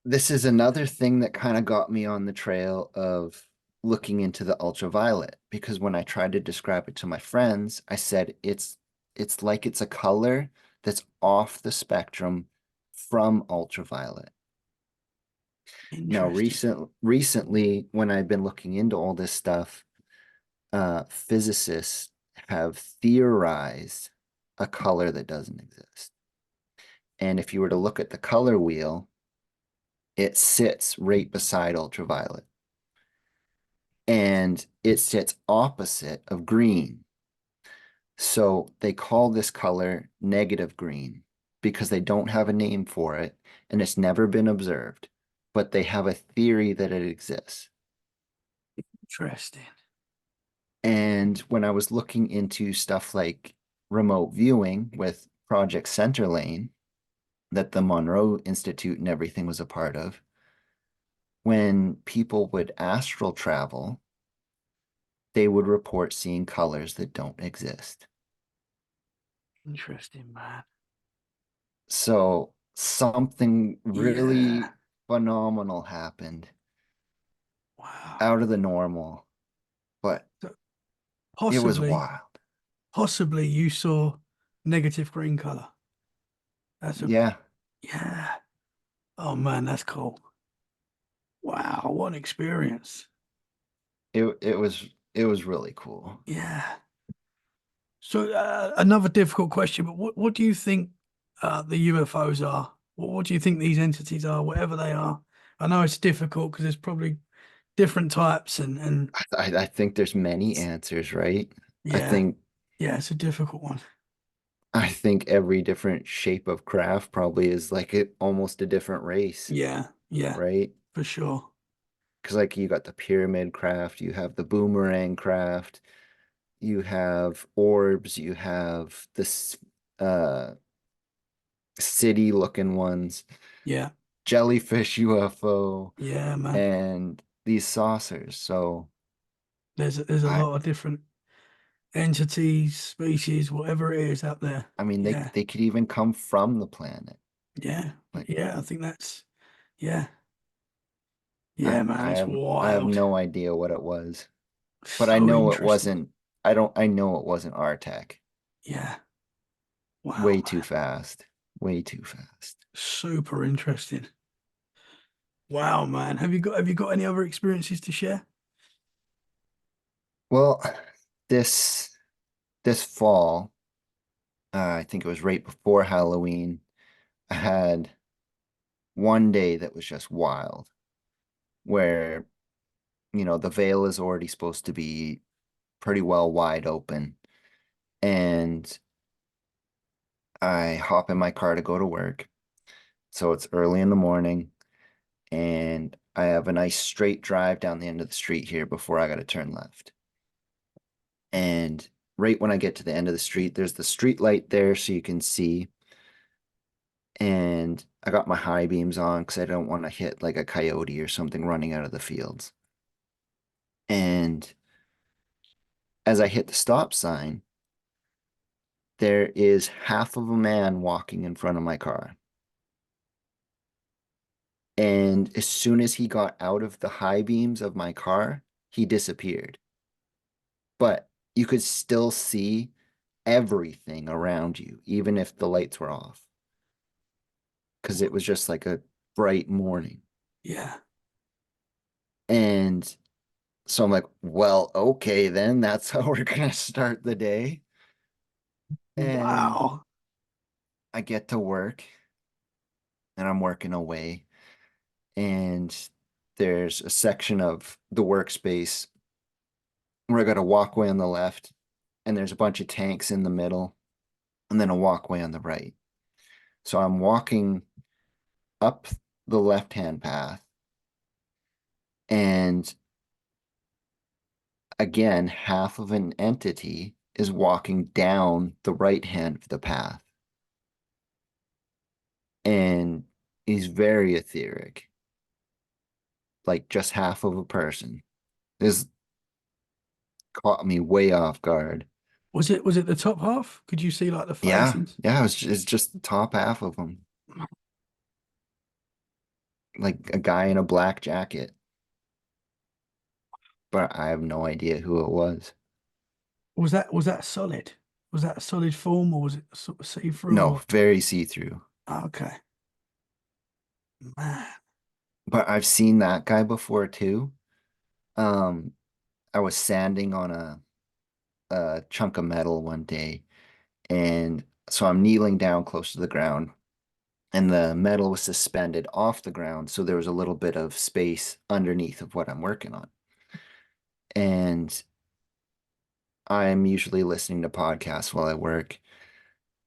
Speaker 2: This is another thing that kind of got me on the trail of looking into the ultraviolet because when I tried to describe it to my friends, I said it's like it's a color that's off the spectrum from ultraviolet. Now,
Speaker 1: Interesting.
Speaker 2: recently, when I've been looking into all this stuff, physicists have theorized a color that doesn't exist. And if you were to look at the color wheel, it sits right beside ultraviolet and it sits opposite of green. So they call this color negative green because they don't have a name for it and it's never been observed, but they have a theory that it exists.
Speaker 1: Interesting.
Speaker 2: And when I was looking into stuff like remote viewing with Project Centerlane, that the Monroe Institute and everything was a part of, when people would astral travel, they would report seeing colors that don't exist.
Speaker 1: Interesting, man.
Speaker 2: So something
Speaker 1: Yeah.
Speaker 2: really phenomenal happened
Speaker 1: Wow.
Speaker 2: out of the normal, but
Speaker 1: So
Speaker 2: it was
Speaker 1: possibly,
Speaker 2: wild.
Speaker 1: possibly you saw negative green color. That's a
Speaker 2: Yeah,
Speaker 1: yeah. Oh man, that's cool. Wow, what an experience.
Speaker 2: it was really cool.
Speaker 1: Yeah. So another difficult question, but what do you think the UFOs are? What do you think these entities are, whatever they are? I know it's difficult because there's probably different types and
Speaker 2: I think there's many answers, right? I
Speaker 1: yeah,
Speaker 2: think
Speaker 1: yeah, it's a difficult one.
Speaker 2: I think every different shape of craft probably is like almost a different race,
Speaker 1: Yeah, yeah,
Speaker 2: right?
Speaker 1: for sure.
Speaker 2: Because like you got the pyramid craft, you have the boomerang craft, you have orbs, you have this city looking ones,
Speaker 1: Yeah,
Speaker 2: jellyfish UFO,
Speaker 1: yeah, man.
Speaker 2: and these saucers. So
Speaker 1: There's a
Speaker 2: I
Speaker 1: lot of different entities, species, whatever it is out there.
Speaker 2: I mean
Speaker 1: Yeah,
Speaker 2: they could even come from the planet.
Speaker 1: yeah,
Speaker 2: Like
Speaker 1: yeah. I think that's yeah,
Speaker 2: I
Speaker 1: yeah, man.
Speaker 2: I
Speaker 1: It's
Speaker 2: have I have
Speaker 1: wild.
Speaker 2: no idea what it was. But I
Speaker 1: So
Speaker 2: know it
Speaker 1: interesting.
Speaker 2: wasn't I know it wasn't our tech.
Speaker 1: Yeah. Wow,
Speaker 2: Way too
Speaker 1: man.
Speaker 2: fast. Way too fast.
Speaker 1: Super interesting. Wow, man. Have you got any other experiences to share?
Speaker 2: Well, this this fall, I think it was right before Halloween, I had one day that was just wild, where, the veil is already supposed to be pretty well wide open. And I hop in my car to go to work. So it's early in the morning, and I have a nice straight drive down the end of the street here before I got to turn left. And right when I get to the end of the street, there's the street light there so you can see. And I got my high beams on because I don't want to hit like a coyote or something running out of the fields. And as I hit the stop sign, there is half of a man walking in front of my car. And as soon as he got out of the high beams of my car, he disappeared. But you could still see everything around you, even if the lights were off, because it was just like a bright morning.
Speaker 1: Yeah.
Speaker 2: And so I'm like, well, okay, then that's how we're gonna start the day. And
Speaker 1: Wow.
Speaker 2: I get to work and I'm working away. And there's a section of the workspace where I got a walkway on the left, and there's a bunch of tanks in the middle, and then a walkway on the right. So I'm walking up the left-hand path, and again, half of an entity is walking down the right hand of the path. And he's very etheric, like just half of a person. This caught me way off guard.
Speaker 1: Was it the top half? Could you see like the face
Speaker 2: Yeah,
Speaker 1: and
Speaker 2: yeah, it's just the top half of him, like a guy in a black jacket, but I have no idea who it was.
Speaker 1: was that solid? Was that a solid form or was it sort of see-through
Speaker 2: No,
Speaker 1: or
Speaker 2: very see-through.
Speaker 1: okay. Man.
Speaker 2: But I've seen that guy before too. Um, I was sanding on a chunk of metal one day, and so I'm kneeling down close to the ground, and the metal was suspended off the ground, so there was a little bit of space underneath of what I'm working on. And I'm usually listening to podcasts while I work,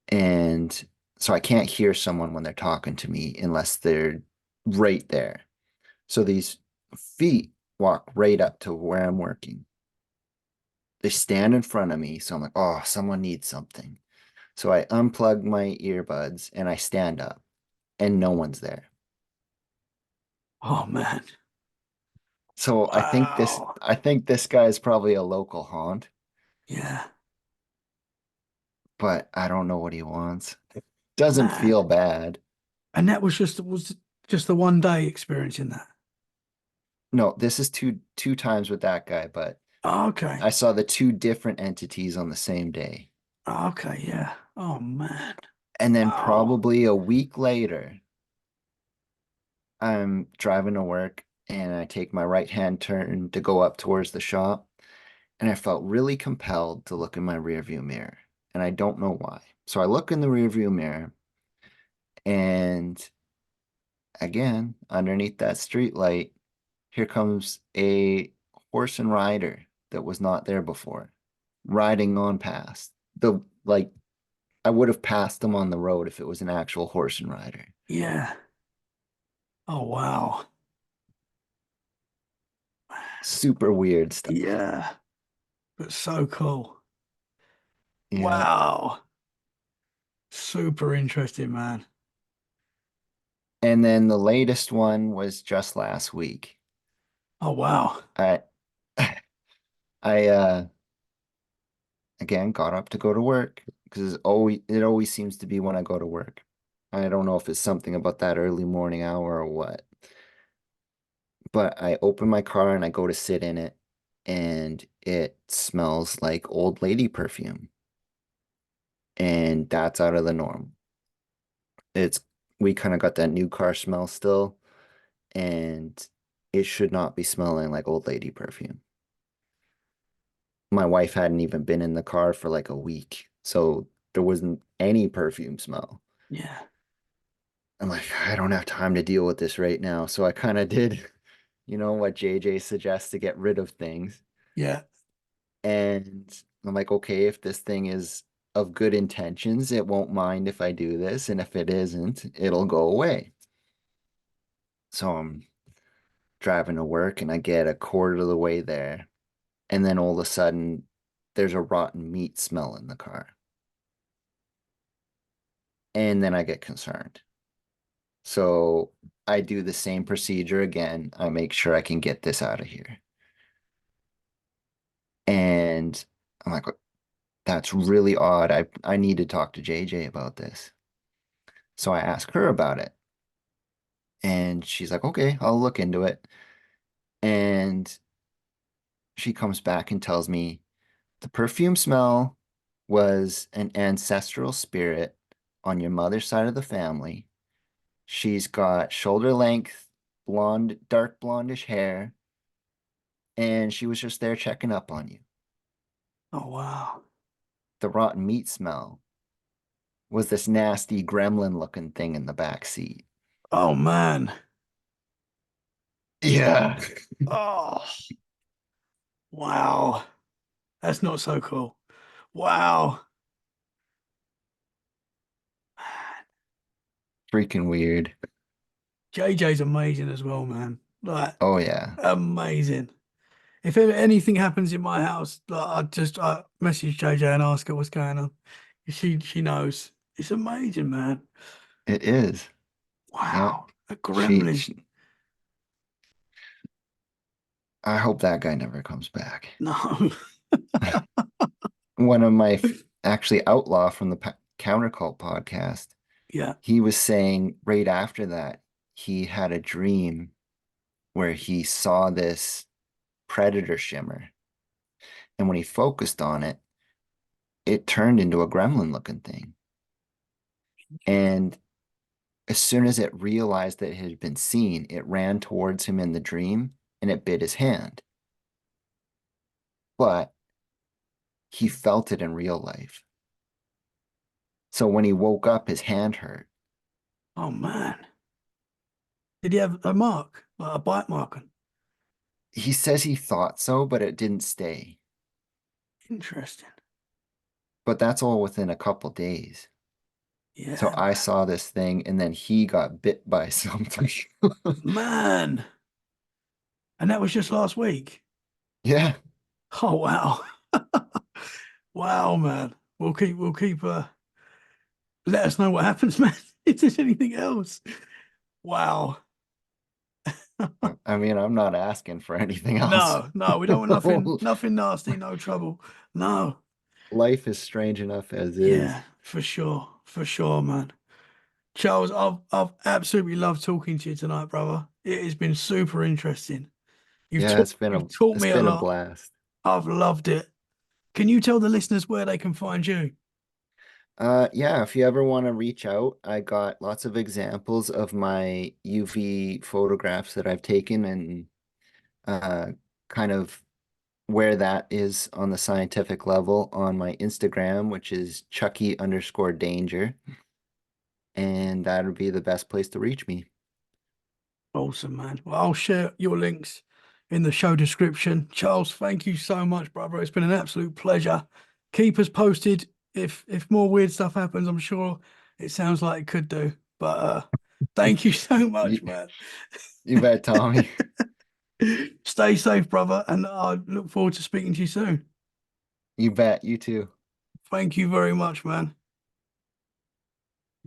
Speaker 2: and so I can't hear someone when they're talking to me unless they're right there. So these feet walk right up to where I'm working. They stand in front of me, so I'm like, oh, someone needs something. So I unplug my earbuds and I stand up, and no one's there.
Speaker 1: Oh man.
Speaker 2: So
Speaker 1: Wow.
Speaker 2: I think this guy is probably a local haunt.
Speaker 1: Yeah.
Speaker 2: but I don't know what he wants. Doesn't
Speaker 1: Man.
Speaker 2: feel bad.
Speaker 1: And that was just the one day experiencing that.
Speaker 2: No, this is two times with that guy, but
Speaker 1: Oh, okay.
Speaker 2: I saw the two different entities on the same day.
Speaker 1: Oh, okay, yeah. Oh man.
Speaker 2: And then
Speaker 1: Wow.
Speaker 2: probably a week later, I'm driving to work and I take my right-hand turn to go up towards the shop. And I felt really compelled to look in my rearview mirror. And I don't know why. So I look in the rearview mirror and again, underneath that street light, here comes a horse and rider that was not there before, riding on past. The like I would have passed them on the road if it was an actual horse and rider.
Speaker 1: Yeah. Oh wow.
Speaker 2: Super weird stuff.
Speaker 1: Yeah. But so cool.
Speaker 2: Yeah.
Speaker 1: Wow. Super interesting, man.
Speaker 2: And then the latest one was just last week.
Speaker 1: Oh wow.
Speaker 2: I I again got up to go to work because it always seems to be when I go to work. I don't know if it's something about that early morning hour or what, but I open my car and I go to sit in it and it smells like old lady perfume. And that's out of the norm. It's we kind of got that new car smell still, and it should not be smelling like old lady perfume. My wife hadn't even been in the car for like a week, so there wasn't any perfume smell.
Speaker 1: Yeah.
Speaker 2: I'm like, I don't have time to deal with this right now. So I kind of did, what JJ suggests to get rid of things.
Speaker 1: Yeah.
Speaker 2: And I'm like, okay, if this thing is of good intentions, it won't mind if I do this. And if it isn't, it'll go away. So I'm driving to work and I get a quarter of the way there. And then all of a sudden, there's a rotten meat smell in the car. And then I get concerned. So I do the same procedure again. I make sure I can get this out of here. And I'm like, that's really odd. I need to talk to JJ about this. So I ask her about it. And she's like, okay, I'll look into it. And she comes back and tells me the perfume smell was an ancestral spirit on your mother's side of the family. She's got shoulder length, blonde, dark blondish hair, and she was just there checking up on you.
Speaker 1: Oh wow.
Speaker 2: The rotten meat smell was this nasty gremlin looking thing in the back seat.
Speaker 1: Oh man.
Speaker 2: Yeah.
Speaker 1: Oh wow. That's not so cool. Wow.
Speaker 2: Freaking weird.
Speaker 1: JJ's amazing as well, man. Like
Speaker 2: Oh yeah.
Speaker 1: amazing. If ever anything happens in my house, like, I message JJ and ask her what's going on. She knows. It's amazing, man.
Speaker 2: It is. Yeah.
Speaker 1: Wow. A
Speaker 2: She,
Speaker 1: gremlin.
Speaker 2: she I hope that guy never comes back.
Speaker 1: No.
Speaker 2: One of my actually Outlaw from the Counter Cult podcast,
Speaker 1: Yeah.
Speaker 2: he was saying right after that he had a dream where he saw this predator shimmer, and when he focused on it, it turned into a gremlin looking thing. And as soon as it realized that it had been seen, it ran towards him in the dream and it bit his hand. But he felt it in real life. So when he woke up, his hand hurt.
Speaker 1: Oh man. Did he have a mark? Like a bite mark?
Speaker 2: He says he thought so, but it didn't stay.
Speaker 1: Interesting.
Speaker 2: But that's all within a couple days. So
Speaker 1: Yeah,
Speaker 2: I saw this thing and then he got bit by something.
Speaker 1: man. And that was just last week.
Speaker 2: Yeah.
Speaker 1: Oh wow. Wow, man. We'll keep let us know what happens, man. If there's anything else. Wow.
Speaker 2: I mean, I'm not asking for anything else.
Speaker 1: No, no, we don't want nothing nasty, no trouble. No.
Speaker 2: life is strange enough as is.
Speaker 1: Yeah, for sure, man. Charles, I've absolutely loved talking to you tonight, brother. It has been super interesting.
Speaker 2: Yeah,
Speaker 1: You've taught
Speaker 2: it's
Speaker 1: me a
Speaker 2: been a
Speaker 1: lot.
Speaker 2: blast.
Speaker 1: I've loved it. Can you tell the listeners where they can find you?
Speaker 2: Yeah, if you ever want to reach out, I got lots of examples of my UV photographs that I've taken and uh, kind of where that is on the scientific level on my Instagram, which is Chucky_danger. And that would be the best place to reach me.
Speaker 1: Awesome, man. Well, I'll share your links in the show description. Charles, thank you so much, brother. It's been an absolute pleasure. Keep us posted if more weird stuff happens. I'm sure it sounds like it could do. But thank you so
Speaker 2: You,
Speaker 1: much, man.
Speaker 2: you bet, Tommy.
Speaker 1: Stay safe, brother, and I look forward to speaking to you soon.
Speaker 2: You bet. You too.
Speaker 1: Thank you very much, man.